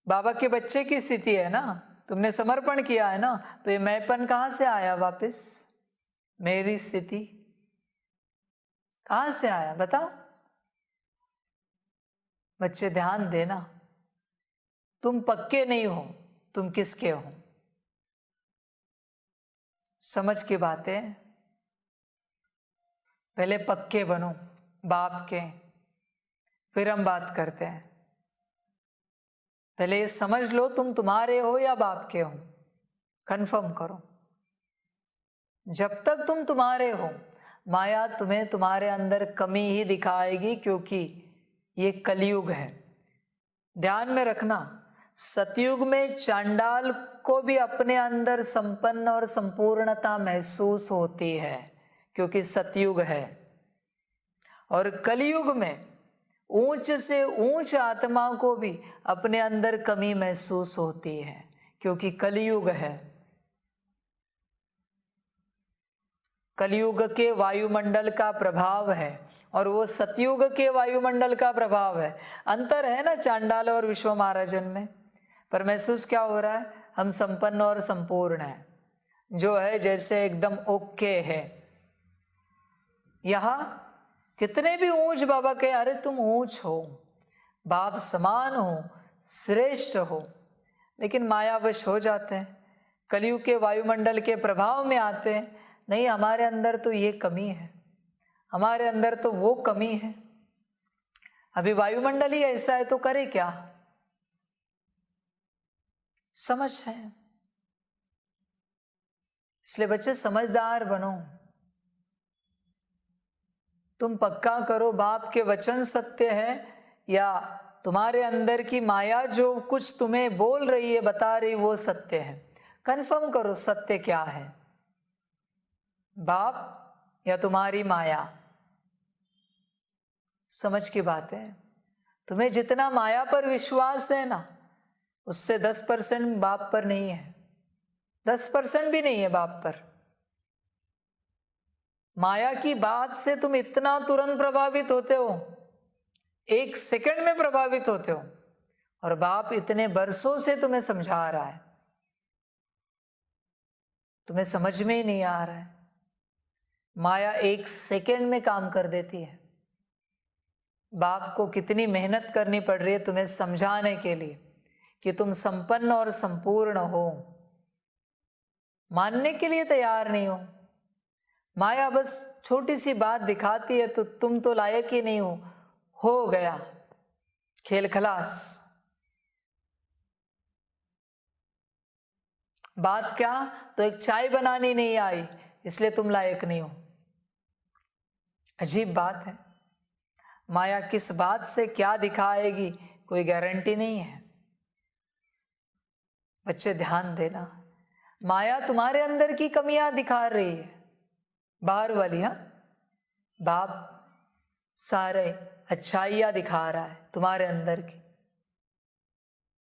बाबा के बच्चे की स्थिति है ना, तुमने समर्पण किया है ना, तो ये मैंपन कहां से आया वापस? मेरी स्थिति कहां से आया बताओ? बच्चे ध्यान देना, तुम पक्के नहीं हो, तुम किसके हो? समझ की बातें, पहले पक्के बनो बाप के, फिर हम बात करते हैं। पहले ये समझ लो तुम तुम्हारे हो या बाप के हो, कंफर्म करो। जब तक तुम तुम्हारे हो, माया तुम्हें तुम्हारे अंदर कमी ही दिखाएगी, क्योंकि ये कलयुग है। ध्यान में रखना, सतयुग में चांडाल को भी अपने अंदर संपन्न और संपूर्णता महसूस होती है, क्योंकि सतयुग है। और कलयुग में ऊंच से ऊंच आत्मा को भी अपने अंदर कमी महसूस होती है, क्योंकि कलयुग है। कलयुग के वायुमंडल का प्रभाव है और वो सतयुग के वायुमंडल का प्रभाव है। अंतर है ना चांडाल और विश्व महाराजन में, पर महसूस क्या हो रहा है? हम संपन्न और संपूर्ण हैं, जो है जैसे एकदम ओके है। यहां कितने भी ऊंच बाबा के, अरे तुम ऊंच हो, बाप समान हो, श्रेष्ठ हो, लेकिन मायावश हो जाते हैं, कलयुग के वायुमंडल के प्रभाव में आते हैं। नहीं, हमारे अंदर तो ये कमी है, हमारे अंदर तो वो कमी है। अभी वायुमंडल ही ऐसा है तो करे क्या? समझ है। इसलिए बच्चे समझदार बनो, तुम पक्का करो बाप के वचन सत्य है या तुम्हारे अंदर की माया जो कुछ तुम्हें बोल रही है, बता रही, वो सत्य है। कंफर्म करो सत्य क्या है, बाप या तुम्हारी माया। समझ की बात है। तुम्हें जितना माया पर विश्वास है ना, उससे 10% बाप पर नहीं है, 10% भी नहीं है बाप पर। माया की बात से तुम इतना तुरंत प्रभावित होते हो, 1 सेकंड में प्रभावित होते हो, और बाप इतने बरसों से तुम्हें समझा रहा है, तुम्हें समझ में ही नहीं आ रहा है। माया 1 सेकंड में काम कर देती है। बाप को कितनी मेहनत करनी पड़ रही है तुम्हें समझाने के लिए कि तुम संपन्न और संपूर्ण हो, मानने के लिए तैयार नहीं हो। माया बस छोटी सी बात दिखाती है तो तुम तो लायक ही नहीं हो गया, खेल खलास। बात क्या? तो एक चाय बनानी नहीं आई इसलिए तुम लायक नहीं हो। अजीब बात है। माया किस बात से क्या दिखाएगी कोई गारंटी नहीं है। बच्चे ध्यान देना, माया तुम्हारे अंदर की कमियां दिखा रही है, बाहर वाली। हाँ, बाप सारे अच्छाइयां दिखा रहा है, तुम्हारे अंदर की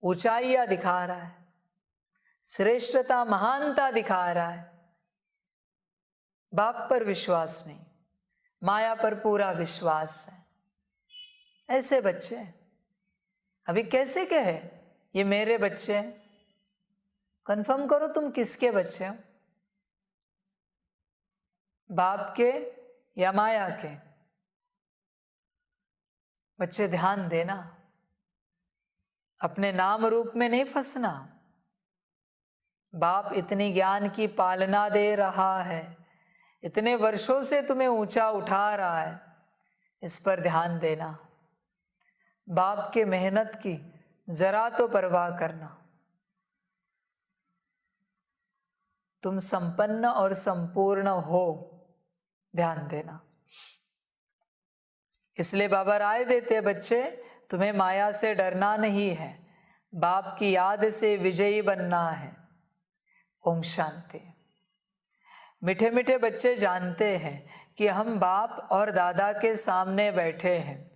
ऊंचाइयां दिखा रहा है, श्रेष्ठता महानता दिखा रहा है। बाप पर विश्वास नहीं, माया पर पूरा विश्वास है। ऐसे बच्चे अभी कैसे कहे ये मेरे बच्चे हैं? कंफर्म करो तुम किसके बच्चे हो, बाप के या माया के? बच्चे ध्यान देना, अपने नाम रूप में नहीं फंसना। बाप इतनी ज्ञान की पालना दे रहा है, इतने वर्षों से तुम्हें ऊंचा उठा रहा है, इस पर ध्यान देना। बाप के मेहनत की जरा तो परवाह करना। तुम संपन्न और संपूर्ण हो, ध्यान देना। इसलिए बाबा राय देते बच्चे, तुम्हें माया से डरना नहीं है, बाप की याद से विजयी बनना है। ओम शांति। मीठे मीठे बच्चे जानते हैं कि हम बाप और दादा के सामने बैठे हैं,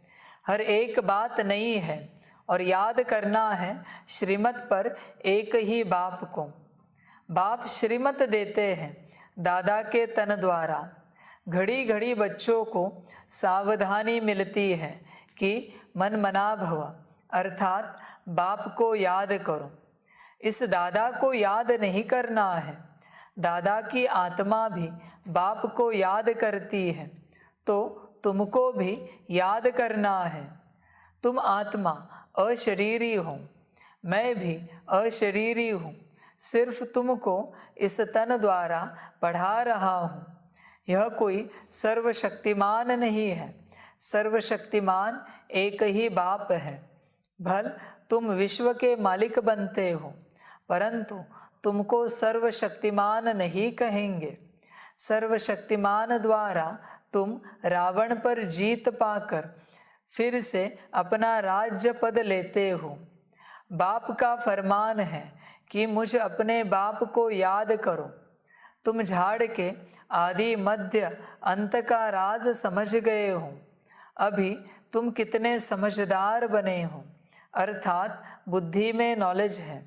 हर एक बात नई है और याद करना है श्रीमत पर एक ही बाप को। बाप श्रीमत देते हैं दादा के तन द्वारा। घड़ी घड़ी बच्चों को सावधानी मिलती है कि मन मना भव, अर्थात बाप को याद करो। इस दादा को याद नहीं करना है, दादा की आत्मा भी बाप को याद करती है, तो तुमको भी याद करना है। तुम आत्मा अशरीरी हो, मैं भी अशरीरी हूँ, सिर्फ तुमको इस तन द्वारा पढ़ा रहा हूँ। यह कोई सर्वशक्तिमान नहीं है, सर्वशक्तिमान एक ही बाप है। भल तुम विश्व के मालिक बनते हो, परंतु तुमको सर्वशक्तिमान नहीं कहेंगे। सर्वशक्तिमान द्वारा तुम रावण पर जीत पाकर फिर से अपना राज्य पद लेते हो। बाप का फरमान है कि मुझ अपने बाप को याद करो। तुम झाड़ के आदि मध्य अंत का राज समझ गए हो। अभी तुम कितने समझदार बने हो, अर्थात बुद्धि में नॉलेज है।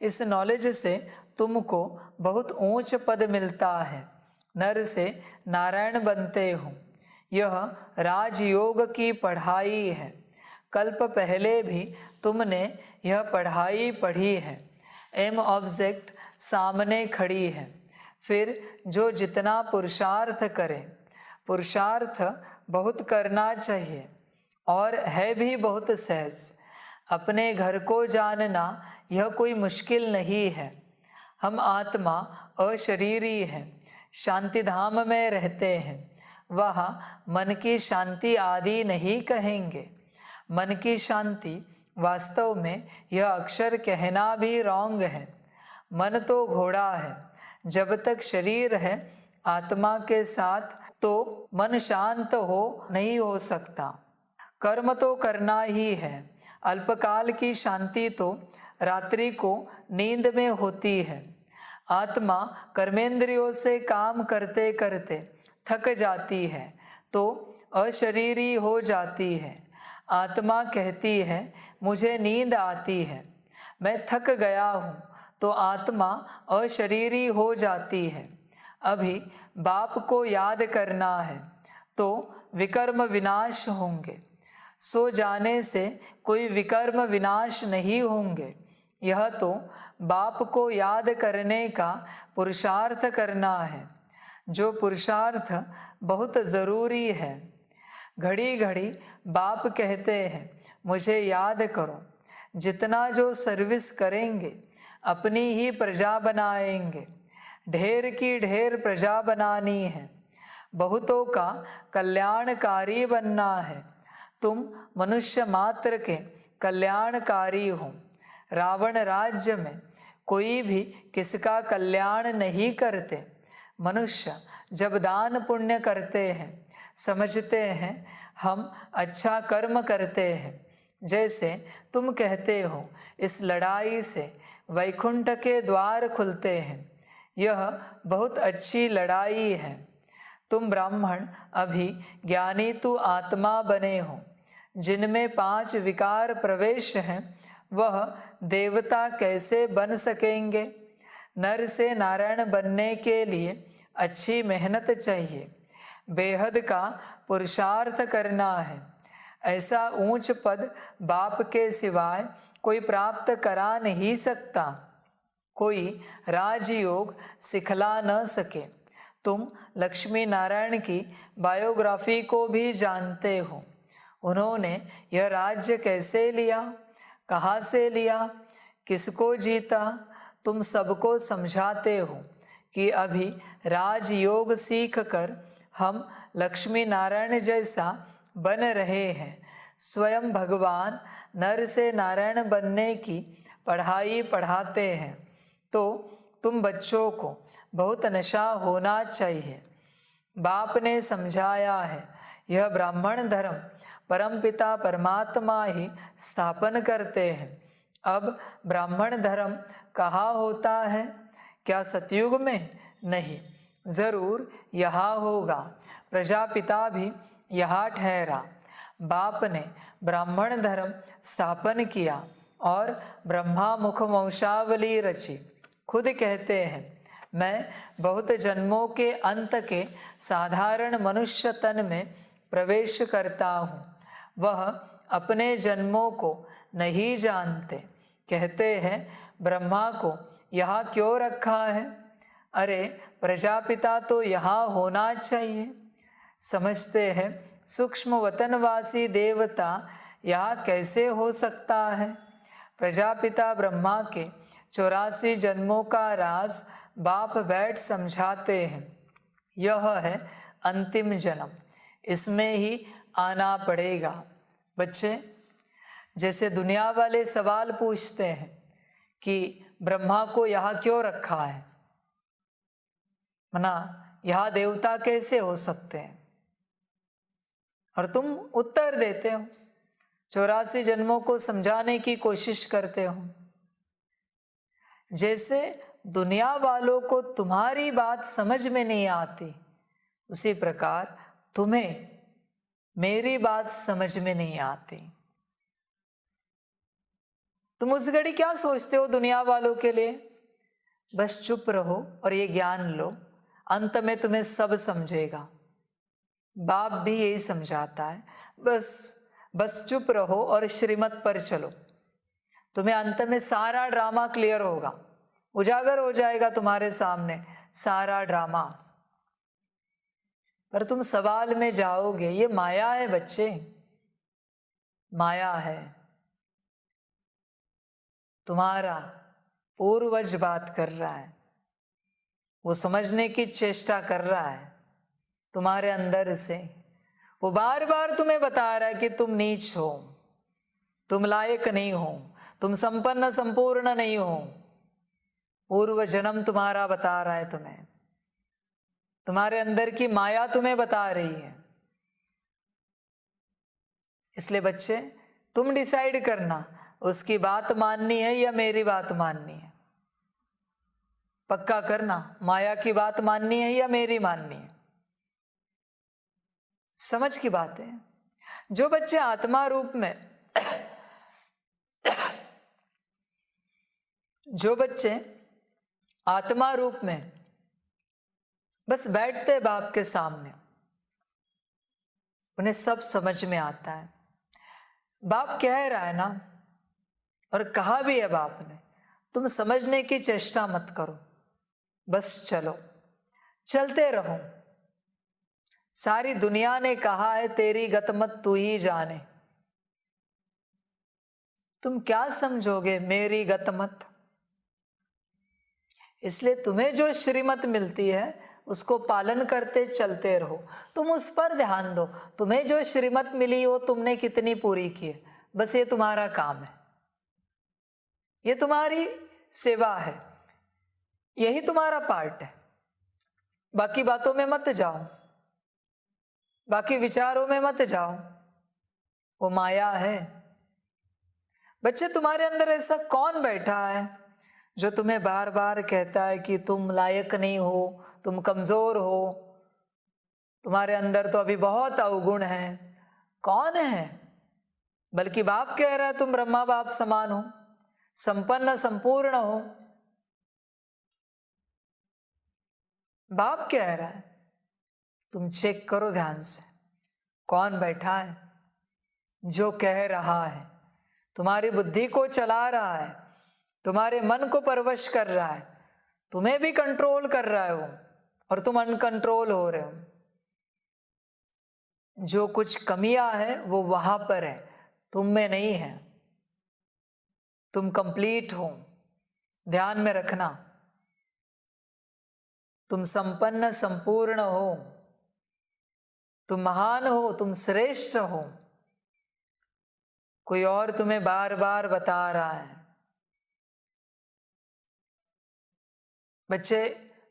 इस नॉलेज से तुमको बहुत ऊंच पद मिलता है, नर से नारायण बनते हो। यह राजयोग की पढ़ाई है। कल्प पहले भी तुमने यह पढ़ाई पढ़ी है। एम ऑब्जेक्ट सामने खड़ी है। फिर जो जितना पुरुषार्थ करे, पुरुषार्थ बहुत करना चाहिए और है भी बहुत सहज। अपने घर को जानना यह कोई मुश्किल नहीं है। हम आत्मा अशरीरी हैं, शांति धाम में रहते हैं। वहाँ मन की शांति आदि नहीं कहेंगे। मन की शांति वास्तव में यह अक्षर कहना भी रॉन्ग है। मन तो घोड़ा है, जब तक शरीर है आत्मा के साथ तो मन शांत नहीं हो सकता। कर्म तो करना ही है। अल्पकाल की शांति तो रात्रि को नींद में होती है। आत्मा कर्मेंद्रियों से काम करते करते थक जाती है तो अशरीरी हो जाती है। आत्मा कहती है मुझे नींद आती है, मैं थक गया हूँ, तो आत्मा अशरीरी हो जाती है। अभी बाप को याद करना है तो विकर्म विनाश होंगे। सो जाने से कोई विकर्म विनाश नहीं होंगे। यह तो बाप को याद करने का पुरुषार्थ करना है, जो पुरुषार्थ बहुत ज़रूरी है। घड़ी घड़ी बाप कहते हैं मुझे याद करो। जितना जो सर्विस करेंगे अपनी ही प्रजा बनाएंगे। ढेर की ढेर प्रजा बनानी है, बहुतों का कल्याणकारी बनना है। तुम मनुष्य मात्र के कल्याणकारी हो। रावण राज्य में कोई भी किसका कल्याण नहीं करते। मनुष्य जब दान पुण्य करते हैं समझते हैं हम अच्छा कर्म करते हैं। जैसे तुम कहते हो इस लड़ाई से वैकुंठ के द्वार खुलते हैं। यह बहुत अच्छी लड़ाई है। तुम ब्राह्मण अभी ज्ञानी तु आत्मा बने हो। जिनमें 5 विकार प्रवेश हैं वह देवता कैसे बन सकेंगे। नर से नारायण बनने के लिए अच्छी मेहनत चाहिए, बेहद का पुरुषार्थ करना है। ऐसा ऊंच पद बाप के सिवाय कोई प्राप्त करा नहीं सकता। कोई राजयोग सिखला न सके। तुम लक्ष्मी नारायण की बायोग्राफी को भी जानते हो। उन्होंने यह राज्य कैसे लिया, कहाँ से लिया, किसको जीता, तुम सबको समझाते हो कि अभी राजयोग सीख कर हम लक्ष्मी नारायण जैसा बन रहे हैं। स्वयं भगवान नर से नारायण बनने की पढ़ाई पढ़ाते हैं। तो तुम बच्चों को बहुत नशा होना चाहिए। बाप ने समझाया है, यह ब्राह्मण धर्म परमपिता परमात्मा ही स्थापन करते हैं। अब ब्राह्मण धर्म कहाँ होता है? क्या सतयुग में? नहीं, जरूर यहाँ होगा। प्रजापिता भी यहाँ ठहरा। बाप ने ब्राह्मण धर्म स्थापन किया और ब्रह्मा मुख वंशावली रची। खुद कहते हैं, मैं बहुत जन्मों के अंत के साधारण मनुष्य तन में प्रवेश करता हूँ। वह अपने जन्मों को नहीं जानते। कहते हैं, ब्रह्मा को यहाँ क्यों रखा है? अरे प्रजापिता तो यहाँ होना चाहिए। समझते हैं, सूक्ष्म वतनवासी देवता यहाँ कैसे हो सकता है? प्रजापिता ब्रह्मा के 84 जन्मों का राज बाप बैठ समझाते हैं। यह है अंतिम जन्म, इसमें ही आना पड़ेगा। बच्चे, जैसे दुनिया वाले सवाल पूछते हैं कि ब्रह्मा को यहाँ क्यों रखा है, मना यहाँ देवता कैसे हो सकते हैं, और तुम उत्तर देते हो, 84 जन्मों को समझाने की कोशिश करते हो। जैसे दुनिया वालों को तुम्हारी बात समझ में नहीं आती, उसी प्रकार तुम्हें मेरी बात समझ में नहीं आती। तुम उस घड़ी क्या सोचते हो दुनिया वालों के लिए? बस चुप रहो और ये ज्ञान लो, अंत में तुम्हें सब समझेगा। बाप भी यही समझाता है, बस चुप रहो और श्रीमत पर चलो। तुम्हें अंत में सारा ड्रामा क्लियर होगा, उजागर हो जाएगा तुम्हारे सामने सारा ड्रामा। पर तुम सवाल में जाओगे, ये माया है बच्चे, माया है। तुम्हारा पूर्वज बात कर रहा है, वो समझने की चेष्टा कर रहा है तुम्हारे अंदर से। वो बार बार तुम्हें बता रहा है कि तुम नीच हो, तुम लायक नहीं हो, तुम संपन्न संपूर्ण नहीं हो। पूर्व जन्म तुम्हारा बता रहा है तुम्हें, तुम्हारे अंदर की माया तुम्हें बता रही है। इसलिए बच्चे, तुम डिसाइड करना, उसकी बात माननी है या मेरी बात माननी है। पक्का करना, माया की बात माननी है या मेरी माननी है। समझ की बात है। जो बच्चे आत्मा रूप में जो बच्चे आत्मा रूप में बस बैठते बाप के सामने, उन्हें सब समझ में आता है। बाप कह रहा है ना, और कहा भी है बाप ने, तुम समझने की चेष्टा मत करो, बस चलो, चलते रहो। सारी दुनिया ने कहा है तेरी गतमत तू ही जाने। तुम क्या समझोगे मेरी गतमत? इसलिए तुम्हें जो श्रीमत मिलती है उसको पालन करते चलते रहो। तुम उस पर ध्यान दो, तुम्हें जो श्रीमत मिली हो तुमने कितनी पूरी की है, बस ये तुम्हारा काम है, ये तुम्हारी सेवा है, यही तुम्हारा पार्ट है। बाकी बातों में मत जाओ, बाकी विचारों में मत जाओ, वो माया है। बच्चे, तुम्हारे अंदर ऐसा कौन बैठा है जो तुम्हें बार बार कहता है कि तुम लायक नहीं हो, तुम कमजोर हो, तुम्हारे अंदर तो अभी बहुत अवगुण है? कौन है? बल्कि बाप कह रहा है तुम ब्रह्मा बाप समान हो, संपन्न संपूर्ण हो। बाप कह रहा है, तुम चेक करो ध्यान से, कौन बैठा है जो कह रहा है, तुम्हारी बुद्धि को चला रहा है, तुम्हारे मन को परवश कर रहा है, तुम्हें भी कंट्रोल कर रहा है वो, और तुम अनकंट्रोल हो रहे हो। जो कुछ कमियां है वो वहां पर है, तुम में नहीं है। तुम कंप्लीट हो, ध्यान में रखना। तुम संपन्न संपूर्ण हो, तुम महान हो, तुम श्रेष्ठ हो। कोई और तुम्हें बार बार बता रहा है। बच्चे,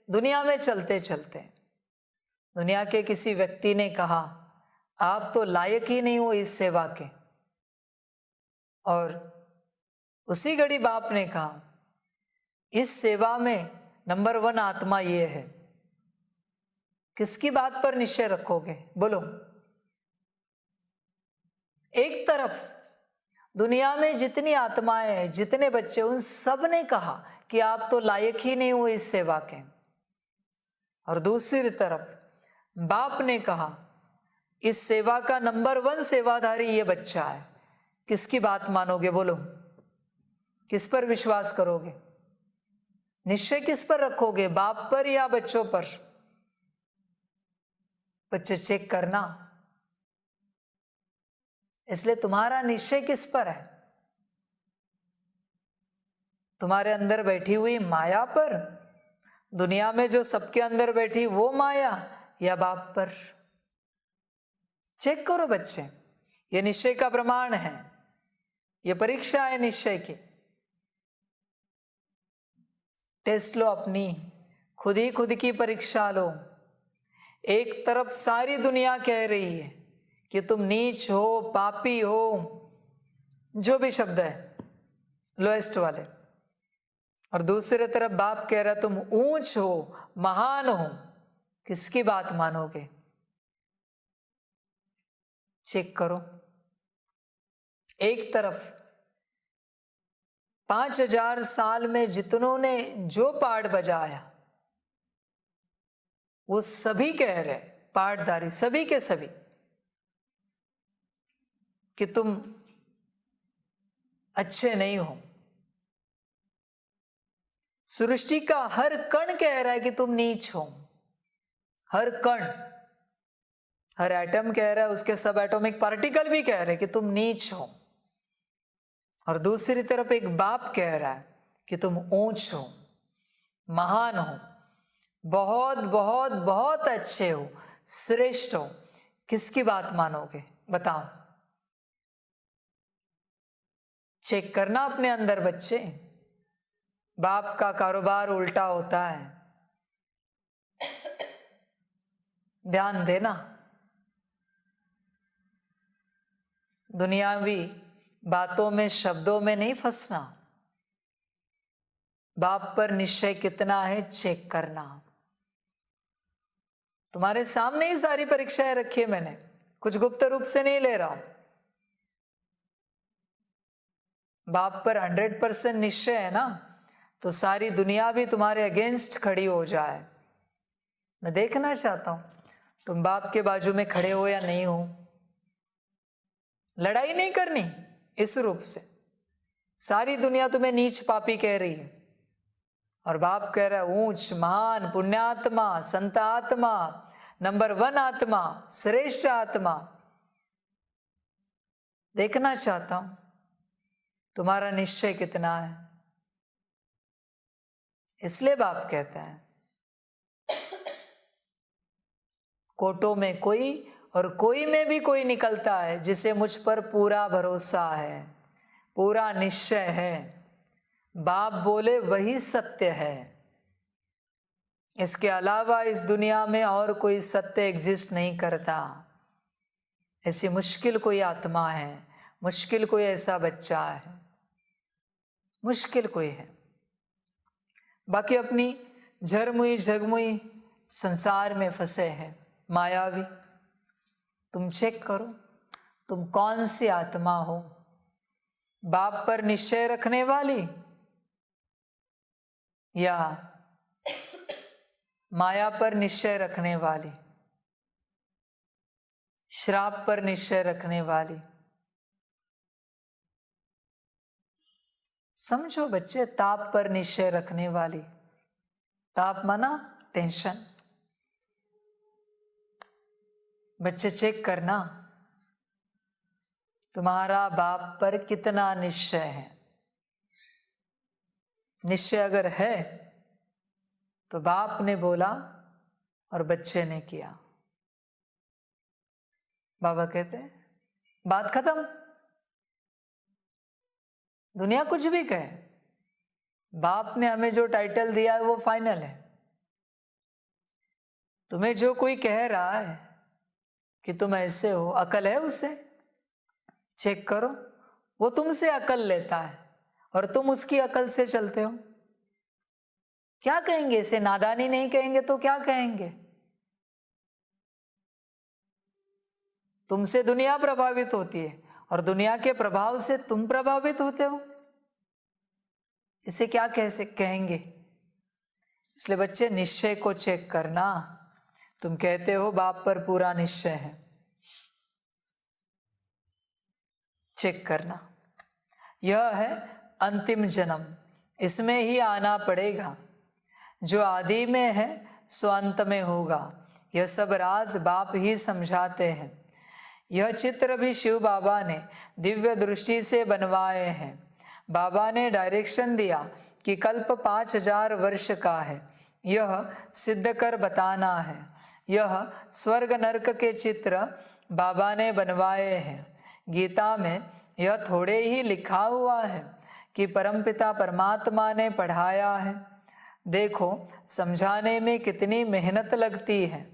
दुनिया में चलते चलते दुनिया के किसी व्यक्ति ने कहा आप तो लायक ही नहीं हो इस सेवा के, और उसी घड़ी बाप ने कहा इस सेवा में नंबर 1 आत्मा ये है। किसकी बात पर निश्चय रखोगे? बोलो। एक तरफ दुनिया में जितनी आत्माएं हैं, जितने बच्चे, उन सब ने कहा कि आप तो लायक ही नहीं हो इस सेवा के, और दूसरी तरफ बाप ने कहा इस सेवा का नंबर 1 सेवाधारी ये बच्चा है। किसकी बात मानोगे? बोलो। किस पर विश्वास करोगे? निश्चय किस पर रखोगे, बाप पर या बच्चों पर? बच्चे चेक करना। इसलिए तुम्हारा निश्चय किस पर है? तुम्हारे अंदर बैठी हुई माया पर, दुनिया में जो सबके अंदर बैठी वो माया, या बाप पर? चेक करो बच्चे। ये निश्चय का प्रमाण है, ये परीक्षा है निश्चय की। टेस्ट लो अपनी, खुद ही खुद की परीक्षा लो। एक तरफ सारी दुनिया कह रही है कि तुम नीच हो, पापी हो, जो भी शब्द है लोएस्ट वाले, और दूसरे तरफ बाप कह रहा तुम ऊंच हो, महान हो। किसकी बात मानोगे? चेक करो। एक तरफ 5000 साल में जितनों ने जो पाठ बजाया वो सभी कह रहे, पाठधारी सभी के सभी, कि तुम अच्छे नहीं हो। सृष्टि का हर कण कह रहा है कि तुम नीच हो। हर कण, हर एटम कह रहा है, उसके सब एटॉमिक पार्टिकल भी कह रहे हैं कि तुम नीच हो। और दूसरी तरफ एक बाप कह रहा है कि तुम ऊंच हो, महान हो, बहुत बहुत बहुत अच्छे हो, श्रेष्ठ हो। किसकी बात मानोगे? बताओ। चेक करना अपने अंदर बच्चे। बाप का कारोबार उल्टा होता है, ध्यान देना। दुनियावी बातों में, शब्दों में नहीं फंसना। बाप पर निश्चय कितना है चेक करना। तुम्हारे सामने ही सारी परीक्षाएं रखी है मैंने, कुछ गुप्त रूप से नहीं ले रहा हूं। बाप पर 100% निश्चय है ना, तो सारी दुनिया भी तुम्हारे अगेंस्ट खड़ी हो जाए। मैं देखना चाहता हूं तुम बाप के बाजू में खड़े हो या नहीं हो। लड़ाई नहीं करनी इस रूप से। सारी दुनिया तुम्हें नीच पापी कह रही है, और बाप कह रहा है ऊंच, महान, पुण्यात्मा, संत आत्मा, नंबर 1 आत्मा, श्रेष्ठ आत्मा। देखना चाहता हूं तुम्हारा निश्चय कितना है। इसलिए बाप कहता है कोटों में कोई और कोई में भी कोई निकलता है जिसे मुझ पर पूरा भरोसा है, पूरा निश्चय है। बाप बोले वही सत्य है। इसके अलावा इस दुनिया में और कोई सत्य एग्जिस्ट नहीं करता। ऐसी मुश्किल कोई आत्मा है, मुश्किल कोई ऐसा बच्चा है, मुश्किल कोई है। बाकी अपनी झरमुई झगमुई संसार में फंसे हैं, मायावी। तुम चेक करो तुम कौन सी आत्मा हो। बाप पर निश्चय रखने वाली या माया पर निश्चय रखने वाली, श्राप पर निश्चय रखने वाली। समझो बच्चे, ताप पर निश्चय रखने वाली। ताप माना टेंशन, बच्चे चेक करना तुम्हारा बाप पर कितना निश्चय है। निश्चय अगर है तो बाप ने बोला और बच्चे ने किया। बाबा कहते हैं बात खत्म। दुनिया कुछ भी कहे, बाप ने हमें जो टाइटल दिया है वो फाइनल है। तुम्हें जो कोई कह रहा है कि तुम ऐसे हो, अकल है उसे? चेक करो, वो तुमसे अकल लेता है और तुम उसकी अकल से चलते हो। क्या कहेंगे इसे? नादानी नहीं कहेंगे तो क्या कहेंगे? तुमसे दुनिया प्रभावित होती है और दुनिया के प्रभाव से तुम प्रभावित होते हो। इसे क्या कहेंगे? इसलिए बच्चे निश्चय को चेक करना। तुम कहते हो बाप पर पूरा निश्चय है, चेक करना। यह है अंतिम जन्म, इसमें ही आना पड़ेगा। जो आदि में है सो अंत में होगा। यह सब राज बाप ही समझाते हैं। यह चित्र भी शिव बाबा ने दिव्य दृष्टि से बनवाए हैं। बाबा ने डायरेक्शन दिया कि कल्प 5000 वर्ष का है, यह सिद्ध कर बताना है। यह स्वर्ग नरक के चित्र बाबा ने बनवाए हैं। गीता में यह थोड़े ही लिखा हुआ है कि परमपिता परमात्मा ने पढ़ाया है। देखो समझाने में कितनी मेहनत लगती है,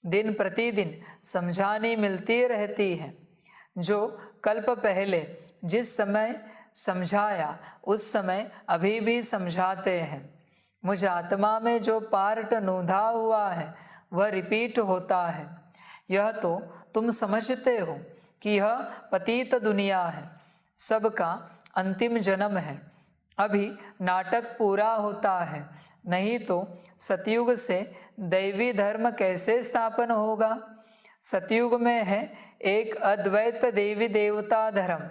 दिन प्रतिदिन समझानी मिलती रहती है। जो कल्प पहले जिस समय समझाया उस समय अभी भी समझाते हैं। मुझ आत्मा में जो पार्ट नूंधा हुआ है वह रिपीट होता है। यह तो तुम समझते हो कि यह पतित दुनिया है, सबका अंतिम जन्म है। अभी नाटक पूरा होता है, नहीं तो सतयुग से दैवी धर्म कैसे स्थापन होगा? सतयुग में है एक अद्वैत देवी देवता धर्म,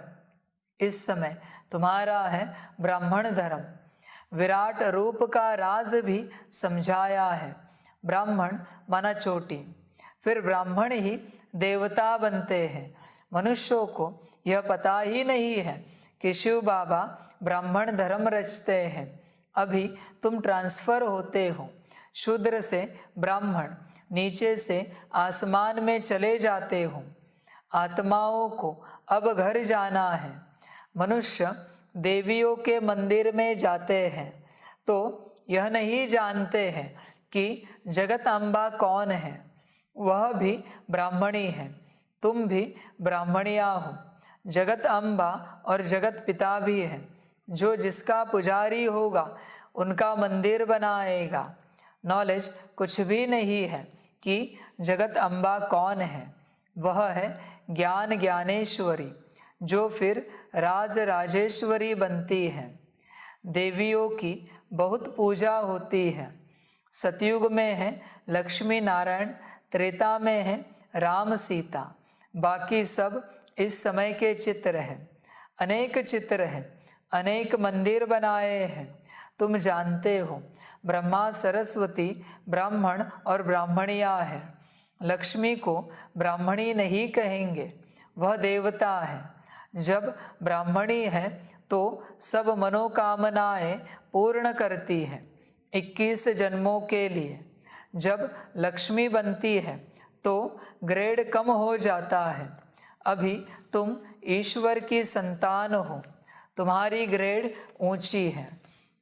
इस समय तुम्हारा है ब्राह्मण धर्म। विराट रूप का राज भी समझाया है। ब्राह्मण माना चोटी, फिर ब्राह्मण ही देवता बनते हैं। मनुष्यों को यह पता ही नहीं है कि शिव बाबा ब्राह्मण धर्म रचते हैं। अभी तुम ट्रांसफर होते हो, शूद्र से ब्राह्मण, नीचे से आसमान में चले जाते हो। आत्माओं को अब घर जाना है। मनुष्य देवियों के मंदिर में जाते हैं तो यह नहीं जानते हैं कि जगत अम्बा कौन है। वह भी ब्राह्मणी है, तुम भी ब्राह्मणिया हो। जगत अम्बा और जगत पिता भी है। जो जिसका पुजारी होगा उनका मंदिर बनाएगा। नॉलेज कुछ भी नहीं है कि जगत अम्बा कौन है। वह है ज्ञान ज्ञानेश्वरी, जो फिर राज राजेश्वरी बनती है। देवियों की बहुत पूजा होती है। सतयुग में है लक्ष्मी नारायण, त्रेता में है राम सीता, बाकी सब इस समय के चित्र हैं। अनेक चित्र हैं, अनेक मंदिर बनाए हैं। तुम जानते हो ब्रह्मा सरस्वती ब्राह्मण और ब्राह्मणिया है। लक्ष्मी को ब्राह्मणी नहीं कहेंगे, वह देवता है। जब ब्राह्मणी है तो सब मनोकामनाएं पूर्ण करती है 21 जन्मों के लिए। जब लक्ष्मी बनती है तो ग्रेड कम हो जाता है। अभी तुम ईश्वर की संतान हो, तुम्हारी ग्रेड ऊंची है।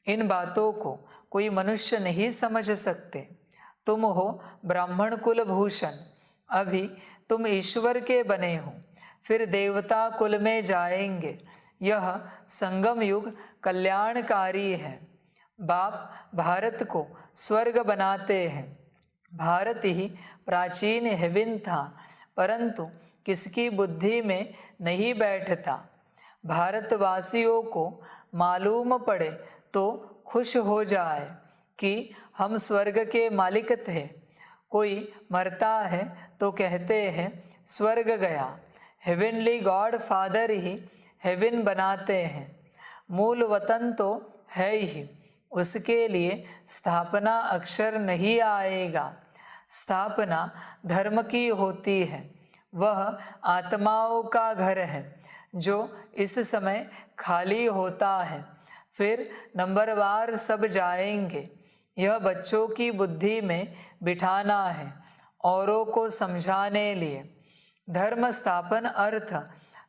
इन बातों को कोई मनुष्य नहीं समझ सकते। तुम हो ब्राह्मण कुल भूषण, अभी तुम ईश्वर के बने हो, फिर देवता कुल में जाएंगे। यह संगम युग कल्याणकारी है। बाप भारत को स्वर्ग बनाते हैं। भारत ही प्राचीन हेवन था, परंतु किसकी बुद्धि में नहीं बैठता। भारतवासियों को मालूम पड़े तो खुश हो जाए कि हम स्वर्ग के मालिक थे। कोई मरता है तो कहते हैं स्वर्ग गया। हेवनली गॉड फादर ही हेवन बनाते हैं। मूल वतन तो है ही, उसके लिए स्थापना अक्षर नहीं आएगा। स्थापना धर्म की होती है, वह आत्माओं का घर है जो इस समय खाली होता है, फिर नंबरवार सब जाएंगे। यह बच्चों की बुद्धि में बिठाना है, औरों को समझाने लिए। धर्म स्थापन अर्थ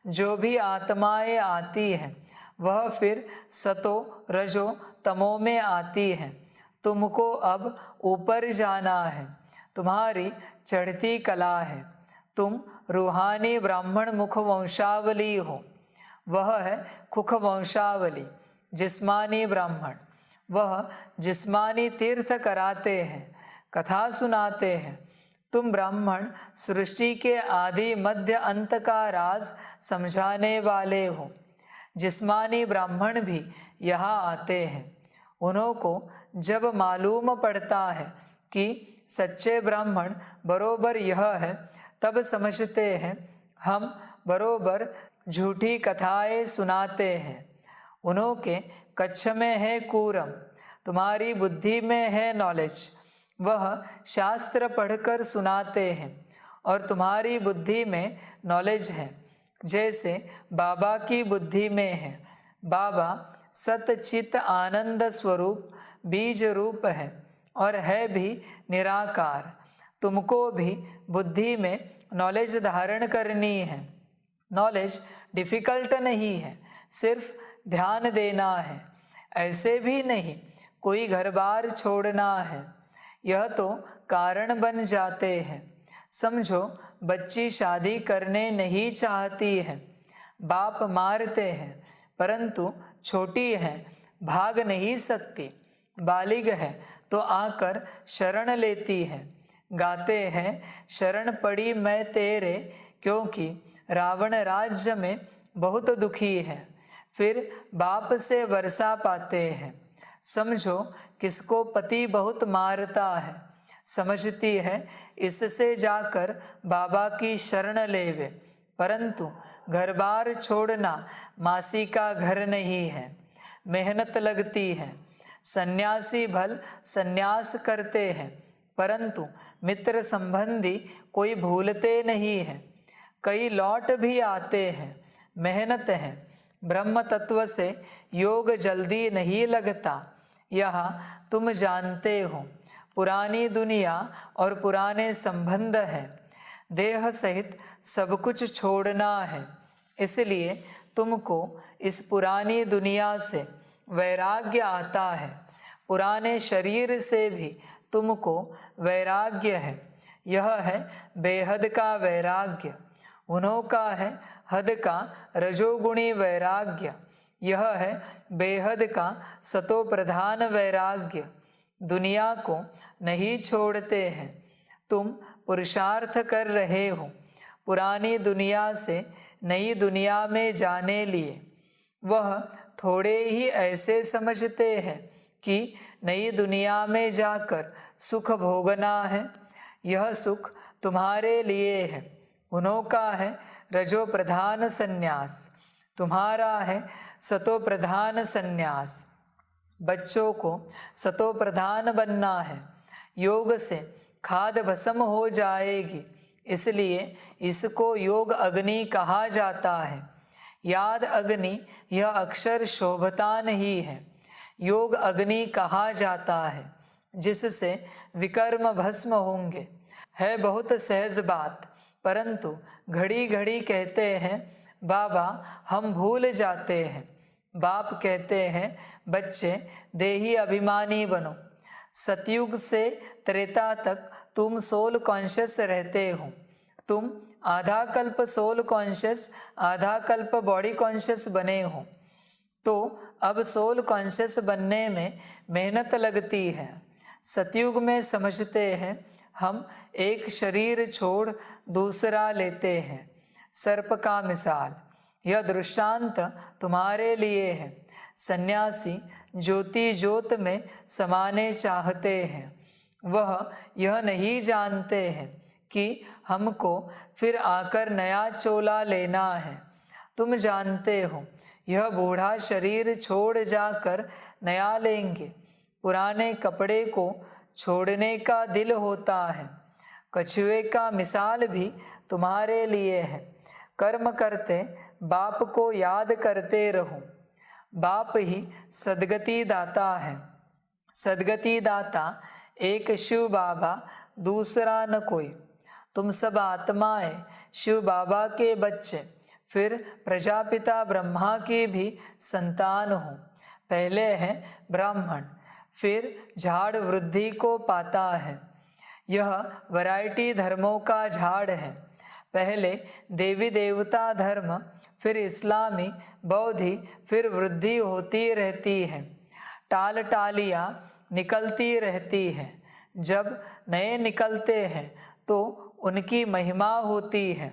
जो भी आत्माएं आती हैं वह फिर सतो रजो तमो में आती हैं। तुमको अब ऊपर जाना है, तुम्हारी चढ़ती कला है। तुम रूहानी ब्राह्मण मुख वंशावली हो, वह है कुख वंशावली। जिस्मानी ब्राह्मण, वह जिस्मानी तीर्थ कराते हैं, कथा सुनाते हैं। तुम ब्राह्मण सृष्टि के आदि मध्य अंत का राज समझाने वाले हो। जिस्मानी ब्राह्मण भी यहाँ आते हैं। उन्हों को जब मालूम पड़ता है कि सच्चे ब्राह्मण बरोबर यह है, तब समझते हैं हम बरोबर झूठी कथाएं सुनाते हैं। उन्हों के कच्छ में है कूरम, तुम्हारी बुद्धि में है नॉलेज। वह शास्त्र पढ़कर सुनाते हैं और तुम्हारी बुद्धि में नॉलेज है, जैसे बाबा की बुद्धि में है। बाबा सतचित आनंद स्वरूप बीज रूप है और है भी निराकार। तुमको भी बुद्धि में नॉलेज धारण करनी है। नॉलेज डिफ़िकल्ट नहीं है, सिर्फ ध्यान देना है। ऐसे भी नहीं कोई घर बार छोड़ना है, यह तो कारण बन जाते हैं। समझो बच्ची शादी करने नहीं चाहती है, बाप मारते हैं, परंतु छोटी है, भाग नहीं सकती। बालिग है तो आकर शरण लेती है। गाते हैं शरण पड़ी मैं तेरे, क्योंकि रावण राज्य में बहुत दुखी है। फिर बाप से वर्षा पाते हैं। समझो किसको पति बहुत मारता है, समझती है इससे जाकर बाबा की शरण लेवे, परंतु घर बार छोड़ना मासी का घर नहीं है, मेहनत लगती है। सन्यासी भल सन्यास करते हैं, परंतु मित्र संबंधी कोई भूलते नहीं है। कई लौट भी आते हैं, मेहनत है। ब्रह्म तत्व से योग जल्दी नहीं लगता, यह तुम जानते हो। पुरानी दुनिया और पुराने संबंध है, देह सहित सब कुछ छोड़ना है। इसलिए तुमको इस पुरानी दुनिया से वैराग्य आता है, पुराने शरीर से भी तुमको वैराग्य है। यह है बेहद का वैराग्य। उन्हों का है हद का रजोगुणी वैराग्य, यह है बेहद का सतो प्रधान वैराग्य। दुनिया को नहीं छोड़ते हैं, तुम पुरुषार्थ कर रहे हो पुरानी दुनिया से नई दुनिया में जाने लिए। वह थोड़े ही ऐसे समझते हैं कि नई दुनिया में जाकर सुख भोगना है, यह सुख तुम्हारे लिए है। उन्हों का है रजो प्रधान संन्यास, तुम्हारा है सतो प्रधान संन्यास। बच्चों को सतो प्रधान बनना है, योग से खाद भस्म हो जाएगी, इसलिए इसको योग अग्नि कहा जाता है। याद अग्नि यह अक्षर शोभता नहीं है, योग अग्नि कहा जाता है, जिससे विकर्म भस्म होंगे। है बहुत सहज बात, परंतु घड़ी घड़ी कहते हैं बाबा हम भूल जाते हैं। बाप कहते हैं बच्चे देही अभिमानी बनो। सतयुग से त्रेता तक तुम सोल कॉन्शियस रहते हो। तुम आधा कल्प सोल कॉन्शियस, आधा कल्प बॉडी कॉन्शियस बने हो, तो अब सोल कॉन्शियस बनने में मेहनत लगती है। सतयुग में समझते हैं हम एक शरीर छोड़ दूसरा लेते हैं। सर्प का मिसाल, यह दृष्टांत तुम्हारे लिए है। सन्यासी ज्योति ज्योत में समाने चाहते हैं, वह यह नहीं जानते हैं कि हमको फिर आकर नया चोला लेना है। तुम जानते हो यह बूढ़ा शरीर छोड़ जाकर नया लेंगे। पुराने कपड़े को छोड़ने का दिल होता है, कछुए का मिसाल भी तुम्हारे लिए है। कर्म करते बाप को याद करते रहो। बाप ही सद्गति दाता है। सद्गति दाता एक शिव बाबा, दूसरा न कोई। तुम सब आत्माएं शिव बाबा के बच्चे, फिर प्रजापिता ब्रह्मा की भी संतान हो। पहले है ब्राह्मण, फिर झाड़ वृद्धि को पाता है। यह वैरायटी धर्मों का झाड़ है। पहले देवी देवता धर्म, फिर इस्लामी, बौद्धि, फिर वृद्धि होती रहती है। टाल टालियाँ निकलती रहती हैं। जब नए निकलते हैं तो उनकी महिमा होती है।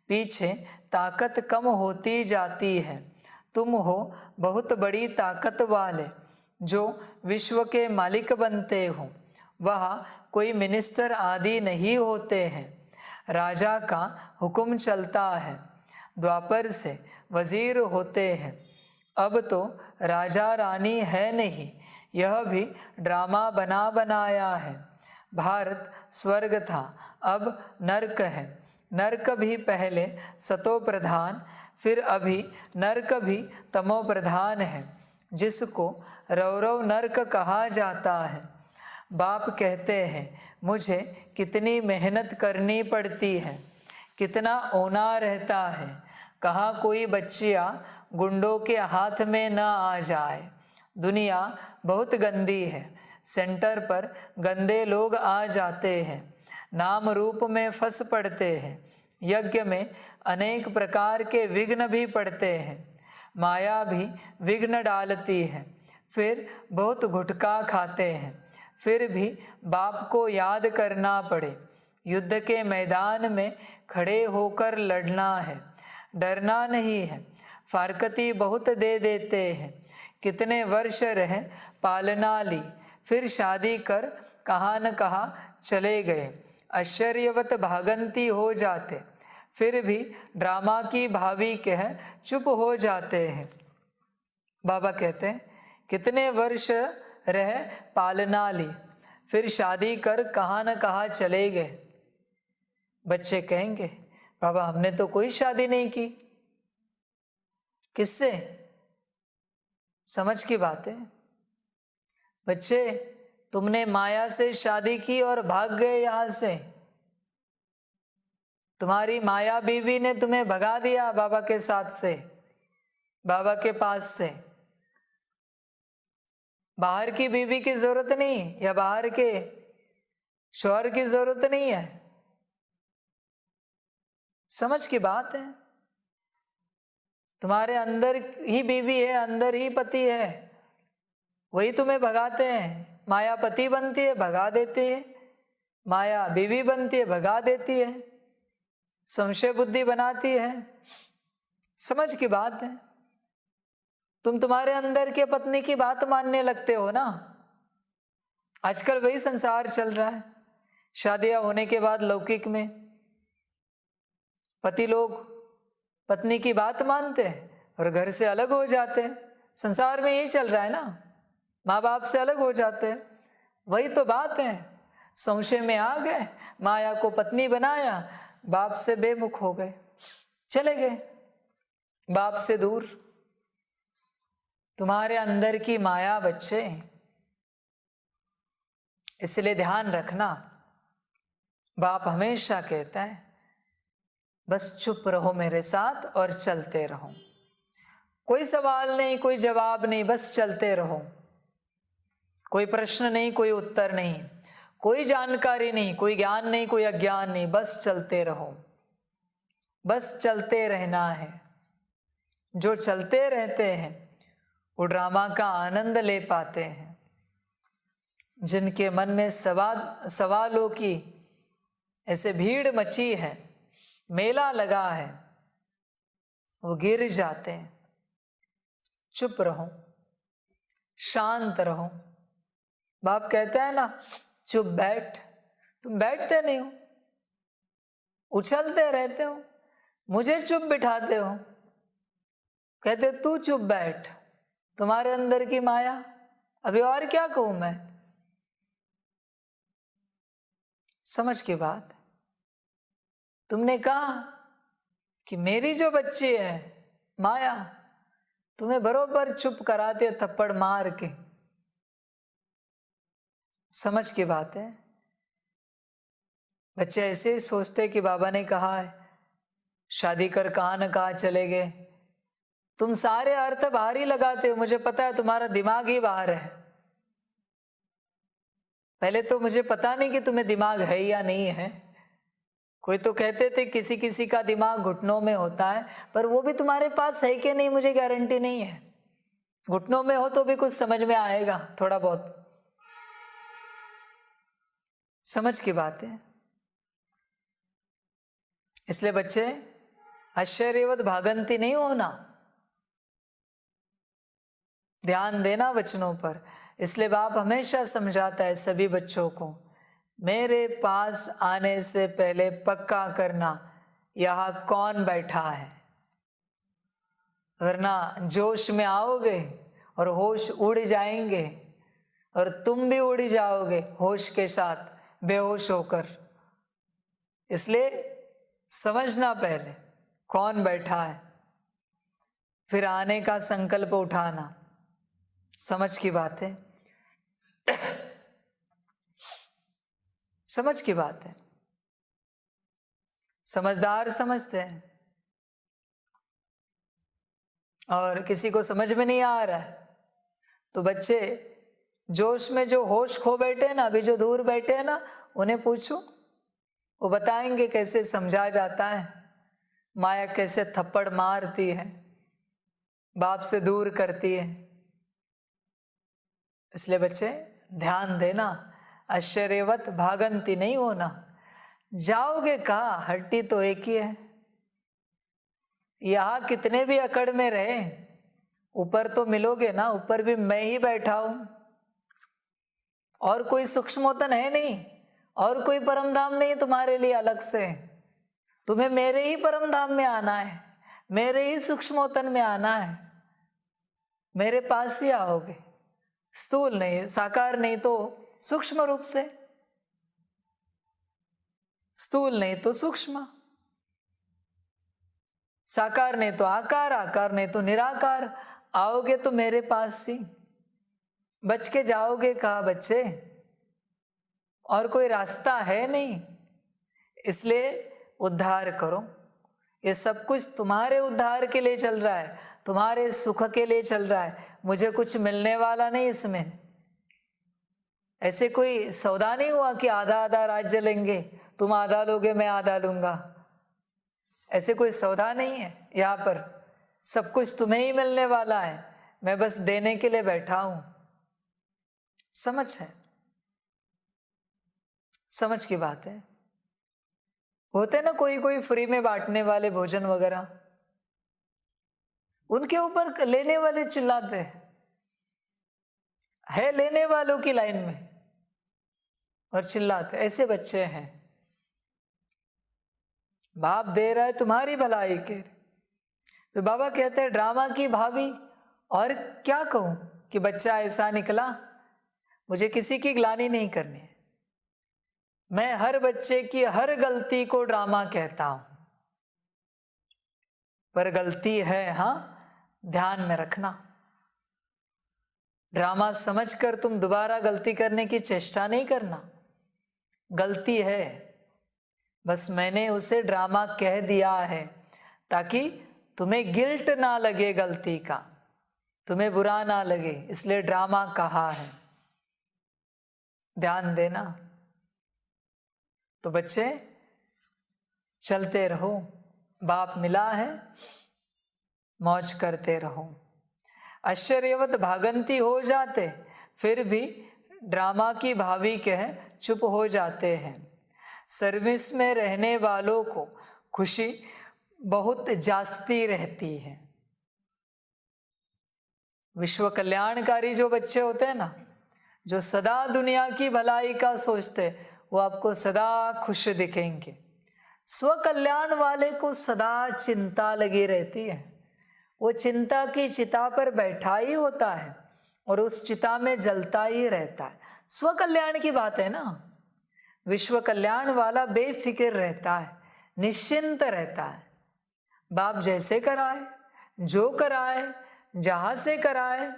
पीछे ताकत कम होती जाती है। तुम हो बहुत बड़ी ताकत वाले जो विश्व के मालिक बनते हो। वहाँ कोई मिनिस्टर आदि नहीं होते हैं। राजा का हुक्म चलता है। द्वापर से वजीर होते हैं। अब तो राजा रानी है नहीं, यह भी ड्रामा बना बनाया है। भारत स्वर्ग था, अब नरक है। नरक भी पहले सतो प्रधान, फिर अभी नरक भी तमो प्रधान है, जिसको रौरव नरक कहा जाता है। बाप कहते हैं, मुझे कितनी मेहनत करनी पड़ती है, कितना ओना रहता है। कहाँ कोई बच्चियाँ गुंडों के हाथ में न आ जाए। दुनिया बहुत गंदी है। सेंटर पर गंदे लोग आ जाते हैं, नाम रूप में फंस पड़ते हैं। यज्ञ में अनेक प्रकार के विघ्न भी पड़ते हैं। माया भी विघ्न डालती है। फिर बहुत गुटखा खाते हैं। फिर भी बाप को याद करना पड़े। युद्ध के मैदान में खड़े होकर लड़ना है, डरना नहीं है। फारकती बहुत दे देते हैं। कितने वर्ष रहे पालना ली, फिर शादी कर कहाँ न कहाँ चले गए। आश्चर्यवत भागंती हो जाते, फिर भी ड्रामा की भावी कह चुप हो जाते हैं। बाबा कहते हैं, कितने वर्ष रह पालना ली, फिर शादी कर कहाँ न कहाँ चले गए। बच्चे कहेंगे, बाबा हमने तो कोई शादी नहीं की। किससे? समझ की बात है। बच्चे, तुमने माया से शादी की और भाग गए यहां से। तुम्हारी माया बीवी ने तुम्हें भगा दिया बाबा के साथ से, बाबा के पास से। बाहर की बीवी की जरूरत नहीं, या बाहर के शौहर की जरूरत नहीं है। समझ की बात है। तुम्हारे अंदर ही बीवी है, अंदर ही पति है, वही तुम्हें भगाते हैं। माया पति बनती है, भगा देती है। माया बीवी बनती है, भगा देती है, संशय बुद्धि बनाती है। समझ की बात है। तुम तुम्हारे अंदर के पत्नी की बात मानने लगते हो ना। आजकल वही संसार चल रहा है। शादियां होने के बाद लौकिक में पति लोग पत्नी की बात मानते हैं और घर से अलग हो जाते हैं। संसार में यही चल रहा है ना, माँ बाप से अलग हो जाते हैं। वही तो बात है। संशय में आ गए, माया को पत्नी बनाया, बाप से बेमुख हो गए, चले गए बाप से दूर। तुम्हारे अंदर की माया बच्चे, इसलिए ध्यान रखना। बाप हमेशा कहता है, बस चुप रहो मेरे साथ और चलते रहो। कोई सवाल नहीं, कोई जवाब नहीं, बस चलते रहो। कोई प्रश्न नहीं, कोई उत्तर नहीं, कोई जानकारी नहीं, कोई ज्ञान नहीं, कोई अज्ञान नहीं, बस चलते रहो। बस चलते रहना है। जो चलते रहते हैं वो ड्रामा का आनंद ले पाते हैं। जिनके मन में सवालों की ऐसे भीड़ मची है, मेला लगा है, वो गिर जाते हैं। चुप रहो, शांत रहो। बाप कहता है ना, चुप बैठ। तुम बैठते नहीं हो, उछलते रहते हो, मुझे चुप बिठाते हो। कहते तू चुप बैठ, तुम्हारे अंदर की माया। अभी और क्या कहूं मैं। समझ की बात। तुमने कहा कि मेरी जो बच्ची है माया तुम्हें बरोबर चुप कराते थप्पड़ मार के। समझ की बात है। बच्चे ऐसे ही सोचते कि बाबा ने कहा है शादी कर कहाँ न कहाँ चले गए। तुम सारे अर्थ बाहर ही लगाते हो, मुझे पता है तुम्हारा दिमाग ही बाहर है। पहले तो मुझे पता नहीं कि तुम्हें दिमाग है या नहीं है। कोई तो कहते थे किसी किसी का दिमाग घुटनों में होता है, पर वो भी तुम्हारे पास है कि नहीं मुझे गारंटी नहीं है। घुटनों में हो तो भी कुछ समझ में आएगा, थोड़ा बहुत। समझ की बात है। इसलिए बच्चे आश्चर्यवत भागंती नहीं होना, ध्यान देना वचनों पर। इसलिए बाप हमेशा समझाता है सभी बच्चों को, मेरे पास आने से पहले पक्का करना यहाँ कौन बैठा है, वरना जोश में आओगे और होश उड़ जाएंगे और तुम भी उड़ जाओगे होश के साथ बेहोश होकर। इसलिए समझना पहले कौन बैठा है, फिर आने का संकल्प उठाना। समझ की बात है। समझ की बात है। समझदार समझते हैं, और किसी को समझ में नहीं आ रहा है तो बच्चे जोश में जो होश खो बैठे हैं ना, अभी जो दूर बैठे हैं ना, उन्हें पूछो, वो बताएंगे कैसे समझा जाता है, माया कैसे थप्पड़ मारती है, बाप से दूर करती है। इसलिए बच्चे ध्यान देना, आश्चर्यवत भागंती नहीं होना। जाओगे कहाँ, हड्डी तो एक ही है। यहाँ कितने भी अकड़ में रहे, ऊपर तो मिलोगे ना, ऊपर भी मैं ही बैठा हूं, और कोई सूक्ष्मोतन है नहीं, और कोई परम धाम नहीं तुम्हारे लिए अलग से। तुम्हें मेरे ही परम धाम में आना है, मेरे ही सूक्ष्मोतन में आना है, मेरे पास ही आओगे। स्थूल नहीं, साकार नहीं तो सूक्ष्म रूप से, स्थूल नहीं तो सूक्ष्म, साकार नहीं तो आकार, आकार नहीं तो निराकार। आओगे तो मेरे पास ही, बच के जाओगे कहाँ बच्चे, और कोई रास्ता है नहीं। इसलिए उद्धार करो। ये सब कुछ तुम्हारे उद्धार के लिए चल रहा है, तुम्हारे सुख के लिए चल रहा है। मुझे कुछ मिलने वाला नहीं इसमें। ऐसे कोई सौदा नहीं हुआ कि आधा आधा राज्य लेंगे, तुम आधा लोगे मैं आधा लूंगा। ऐसे कोई सौदा नहीं है यहाँ पर। सब कुछ तुम्हें ही मिलने वाला है, मैं बस देने के लिए बैठा हूं। समझ है, समझ की बात है। होते ना कोई कोई फ्री में बांटने वाले भोजन वगैरह, उनके ऊपर लेने वाले चिल्लाते है लेने वालों की लाइन में और चिल्लाते। ऐसे बच्चे हैं। बाप दे रहा है तुम्हारी भलाई के। तो बाबा कहते हैं ड्रामा की भाभी, और क्या कहूं कि बच्चा ऐसा निकला। मुझे किसी की ग्लानि नहीं करनी है, मैं हर बच्चे की हर गलती को ड्रामा कहता हूं, पर गलती है, हाँ, ध्यान में रखना। ड्रामा समझकर तुम दोबारा गलती करने की चेष्टा नहीं करना। गलती है, बस मैंने उसे ड्रामा कह दिया है ताकि तुम्हें गिल्ट ना लगे गलती का, तुम्हें बुरा ना लगे, इसलिए ड्रामा कहा है। ध्यान देना। तो बच्चे चलते रहो, बाप मिला है, मौज करते रहो। आश्चर्यवत भागंती हो जाते, फिर भी ड्रामा की भावी कह चुप हो जाते हैं। सर्विस में रहने वालों को खुशी बहुत जास्ती रहती है। विश्व कल्याणकारी जो बच्चे होते हैं ना, जो सदा दुनिया की भलाई का सोचते, वो आपको सदा खुश दिखेंगे। स्व कल्याण वाले को सदा चिंता लगी रहती है। वो चिंता की चिता पर बैठा ही होता है और उस चिता में जलता ही रहता है। स्व कल्याण की बात है ना। विश्व कल्याण वाला बेफिक्र रहता है, निश्चिंत रहता है। बाप जैसे कराए, जो कराए, जहाँ से कराए,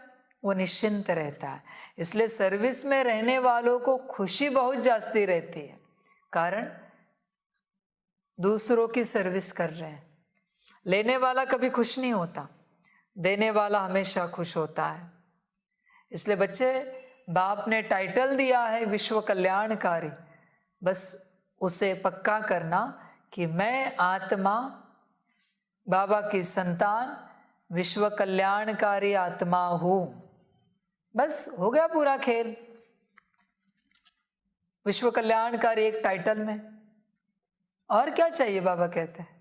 वो निश्चिंत रहता है। इसलिए सर्विस में रहने वालों को खुशी बहुत जास्ती रहती है, कारण दूसरों की सर्विस कर रहे हैं। लेने वाला कभी खुश नहीं होता, देने वाला हमेशा खुश होता है। इसलिए बच्चे, बाप ने टाइटल दिया है विश्व कल्याणकारी, बस उसे पक्का करना कि मैं आत्मा, बाबा की संतान, विश्व कल्याणकारी आत्मा हूं। बस हो गया पूरा खेल। विश्व कल्याणकारी एक टाइटल में, और क्या चाहिए? बाबा कहते हैं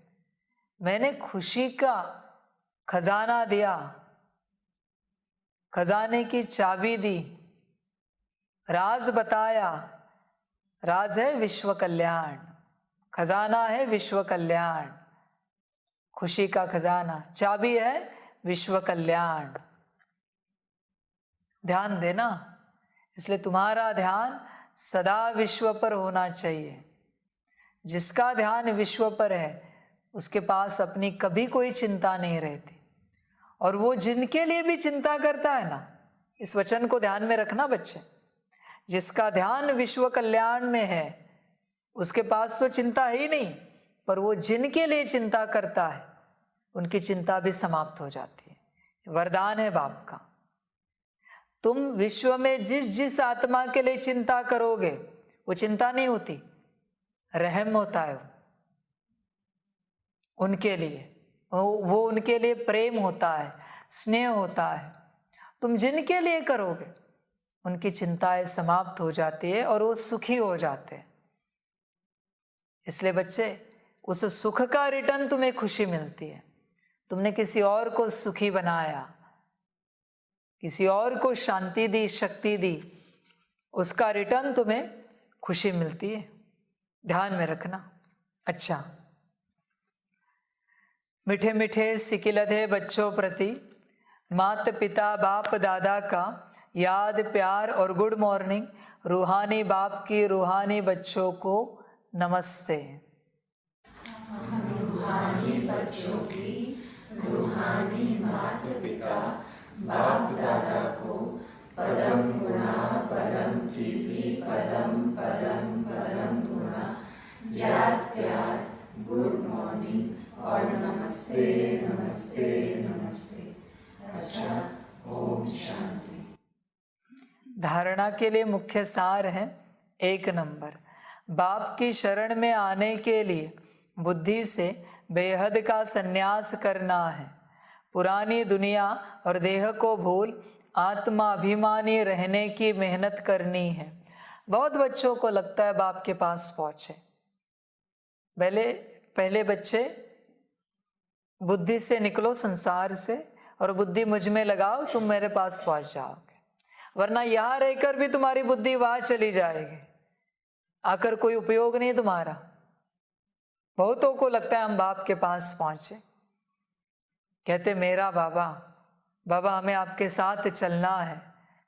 मैंने खुशी का खजाना दिया, खजाने की चाबी दी, राज बताया। राज है विश्व कल्याण, खजाना है विश्व कल्याण। खुशी का खजाना, चाबी है विश्व कल्याण। ध्यान देना। इसलिए तुम्हारा ध्यान सदा विश्व पर होना चाहिए। जिसका ध्यान विश्व पर है उसके पास अपनी कभी कोई चिंता नहीं रहती। और वो जिनके लिए भी चिंता करता है ना, इस वचन को ध्यान में रखना बच्चे, जिसका ध्यान विश्व कल्याण में है उसके पास तो चिंता ही नहीं, पर वो जिनके लिए चिंता करता है उनकी चिंता भी समाप्त हो जाती है। वरदान है बाप का। तुम विश्व में जिस जिस आत्मा के लिए चिंता करोगे वो चिंता नहीं होती, रहम होता है उनके लिए, वो उनके लिए प्रेम होता है, स्नेह होता है। तुम जिनके लिए करोगे उनकी चिंताएं समाप्त हो जाती है और वो सुखी हो जाते हैं। इसलिए बच्चे, उस सुख का रिटर्न तुम्हें खुशी मिलती है। तुमने किसी और को सुखी बनाया, किसी और को शांति दी, शक्ति दी, उसका रिटर्न तुम्हें खुशी मिलती है। ध्यान में रखना। अच्छा, मीठे मीठे सिकिलधे बच्चों प्रति माता पिता बाप दादा का याद, प्यार और गुड मॉर्निंग। रूहानी बाप की रूहानी बच्चों को नमस्ते। रूहानी बच्चों की रूहानी माता पिता बाप दादा को पदम गुणा पदम की भी पदम पदम पदम गुणा याद, प्यार, गुड मॉर्निंग और नमस्ते नमस्ते नमस्ते। अच्छा, ओम शांति। धारणा के लिए मुख्य सार है। 1 नंबर, बाप की शरण में आने के लिए बुद्धि से बेहद का संन्यास करना है। पुरानी दुनिया और देह को भूल आत्मा अभिमानी रहने की मेहनत करनी है। बहुत बच्चों को लगता है बाप के पास पहुंचे। पहले बच्चे बुद्धि से निकलो संसार से और बुद्धि मुझ में लगाओ, तुम मेरे पास पहुंच जाओगे। वरना यहां रहकर भी तुम्हारी बुद्धि वहां चली जाएगी, आकर कोई उपयोग नहीं तुम्हारा। बहुतों को लगता है हम बाप के पास पहुंचे, कहते मेरा बाबा, बाबा हमें आपके साथ चलना है,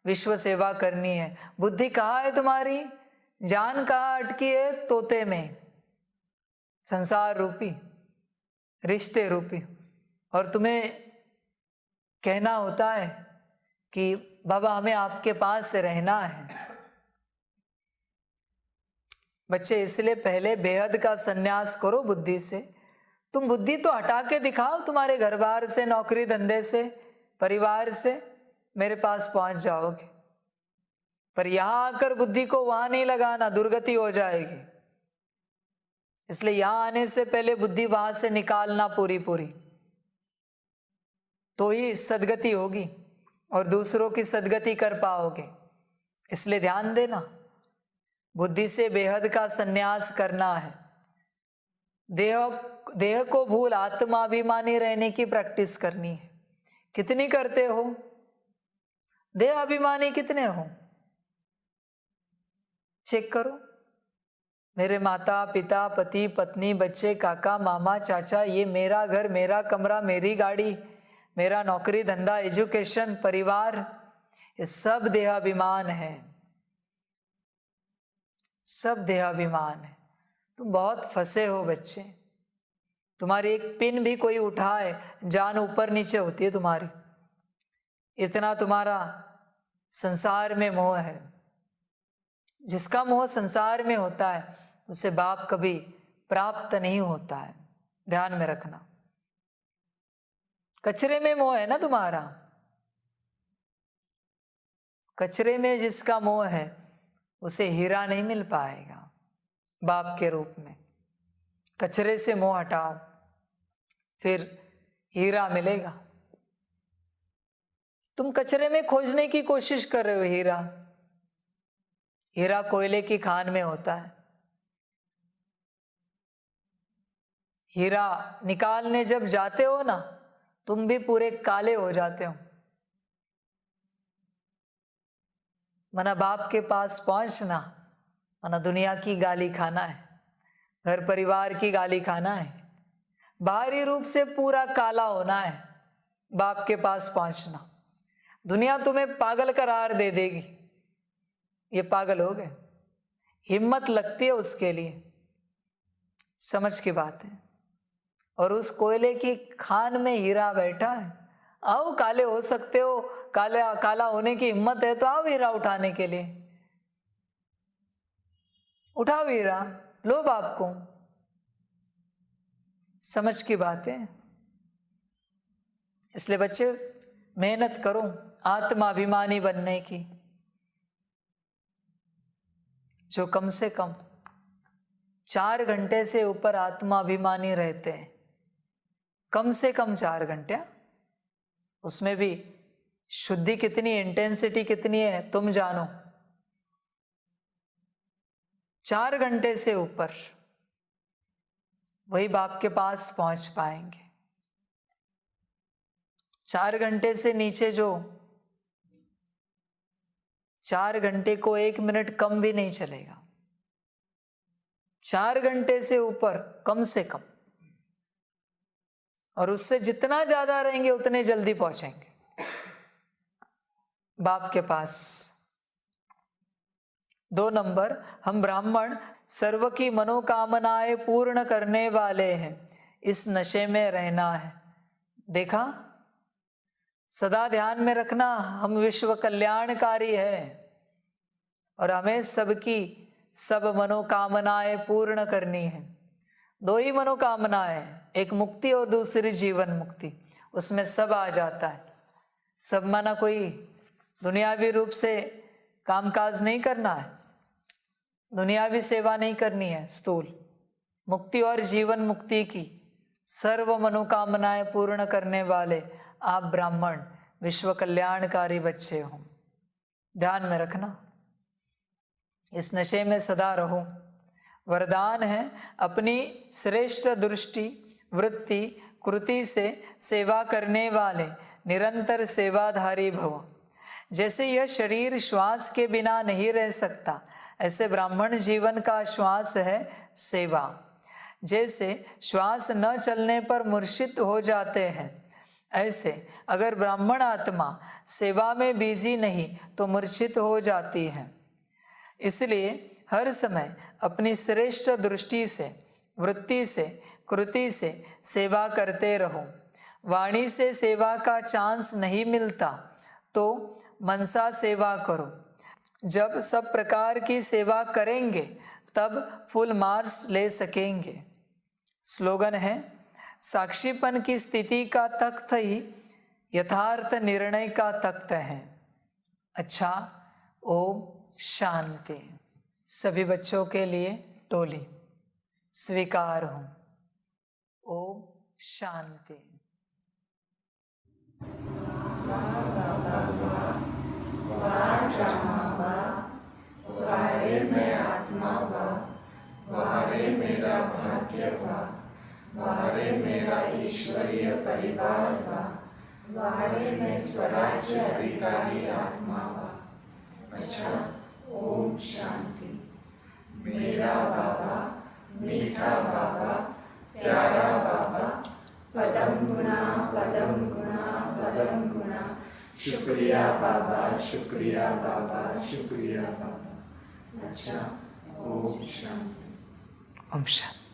विश्व सेवा करनी है। बुद्धि कहाँ है तुम्हारी? जान कहाँ अटकी है? तोते में, संसार रूपी, रिश्ते रूपी। और तुम्हें कहना होता है कि बाबा हमें आपके पास रहना है। बच्चे, इसलिए पहले बेहद का संन्यास करो बुद्धि से। तुम बुद्धि तो हटा के दिखाओ, तुम्हारे घर बार से, नौकरी धंधे से, परिवार से मेरे पास पहुंच जाओगे। पर यहां आकर बुद्धि को वहां नहीं लगाना, दुर्गति हो जाएगी। इसलिए यहां आने से पहले बुद्धि वहां से निकालना पूरी, तो ही सदगति होगी और दूसरों की सदगति कर पाओगे। इसलिए ध्यान देना, बुद्धि से बेहद का संन्यास करना है। देह को भूल आत्माभिमानी रहने की प्रैक्टिस करनी है। कितनी करते हो? देह अभिमानी कितने हो? चेक करो। मेरे माता पिता, पति पत्नी, बच्चे, काका मामा चाचा, ये मेरा घर, मेरा कमरा, मेरी गाड़ी, मेरा नौकरी धंधा, एजुकेशन, परिवार, ये सब देहाभिमान है, सब देहाभिमान है। तुम बहुत फंसे हो बच्चे। तुम्हारी एक पिन भी कोई उठाए, जान ऊपर नीचे होती है तुम्हारी। इतना तुम्हारा संसार में मोह है। जिसका मोह संसार में होता है उसे बाप कभी प्राप्त नहीं होता है, ध्यान में रखना। कचरे में मोह है ना तुम्हारा, कचरे में जिसका मोह है उसे हीरा नहीं मिल पाएगा बाप के रूप में। कचरे से मोह हटाओ, फिर हीरा मिलेगा। तुम कचरे में खोजने की कोशिश कर रहे हो हीरा। हीरा कोयले की खान में होता है। हीरा निकालने जब जाते हो ना, तुम भी पूरे काले हो जाते हो। मना बाप के पास पहुंचना, मना दुनिया की गाली खाना है, घर परिवार की गाली खाना है, बाहरी रूप से पूरा काला होना है, बाप के पास पहुंचना। दुनिया तुम्हें पागल करार दे देगी, ये पागल हो गए। हिम्मत लगती है उसके लिए, समझ की बात है। और उस कोयले की खान में हीरा बैठा है। आओ, काले हो सकते हो, काला होने की हिम्मत है तो आओ हीरा उठाने के लिए। उठाओ हीरा, लो बाप को। समझ की बात है। इसलिए बच्चे मेहनत करो आत्माभिमानी बनने की। जो कम से कम 4 घंटे से ऊपर आत्माभिमानी रहते हैं, कम से कम 4 घंटे, उसमें भी शुद्धि कितनी, इंटेंसिटी कितनी है तुम जानो। 4 घंटे से ऊपर वही बाप के पास पहुंच पाएंगे। 4 घंटे से नीचे जो 4 घंटे को 1 मिनट कम भी नहीं चलेगा। 4 घंटे से ऊपर कम से कम, और उससे जितना ज्यादा रहेंगे उतने जल्दी पहुंचेंगे बाप के पास। 2 नंबर, हम ब्राह्मण सर्व की मनोकामनाएं पूर्ण करने वाले हैं, इस नशे में रहना है। देखा, सदा ध्यान में रखना, हम विश्व कल्याणकारी है और हमें सबकी सब मनोकामनाएं पूर्ण करनी है। 2 ही मनोकामनाएं, एक मुक्ति और दूसरी जीवन मुक्ति। उसमें सब आ जाता है। सब माना कोई दुनियावी रूप से कामकाज नहीं करना है, दुनियावी सेवा नहीं करनी है, स्थूल मुक्ति और जीवन मुक्ति की सर्व मनोकामनाएं पूर्ण करने वाले आप ब्राह्मण विश्व कल्याणकारी बच्चे हो। ध्यान में रखना, इस नशे में सदा रहो। वरदान है, अपनी श्रेष्ठ दृष्टि वृत्ति कृति से सेवा करने वाले निरंतर सेवाधारी भव। जैसे यह शरीर श्वास के बिना नहीं रह सकता, ऐसे ब्राह्मण जीवन का श्वास है सेवा। जैसे श्वास न चलने पर मूर्छित हो जाते हैं, ऐसे अगर ब्राह्मण आत्मा सेवा में बिजी नहीं तो मूर्छित हो जाती है। इसलिए हर समय अपनी श्रेष्ठ दृष्टि से वृत्ति से कृति से सेवा करते रहो। वाणी से सेवा का चांस नहीं मिलता तो मनसा सेवा करो। जब सब प्रकार की सेवा करेंगे तब फुल मार्क्स ले सकेंगे। स्लोगन है, साक्षीपन की स्थिति का तख्त ही यथार्थ निर्णय का तख्त है। अच्छा, ओम शांति। सभी बच्चों के लिए टोली स्वीकार हो। ओम शांति। वारे मैं आत्मा वा, वारे मेरा भाग्य वा, वारे मेरा ईश्वरीय परिवार वा, वारे मैं स्वराज्य अधिकारी आत्मा वा। अच्छा, ओम शांति। मेरा बाबा, मीठा बाबा, प्यारा बाबा, पदम गुणा पदम गुणा पदम गुणा। शुक्रिया बाबा, शुक्रिया बाबा, शुक्रिया बाबा। अच्छा, ओम शांति। ओम शांति।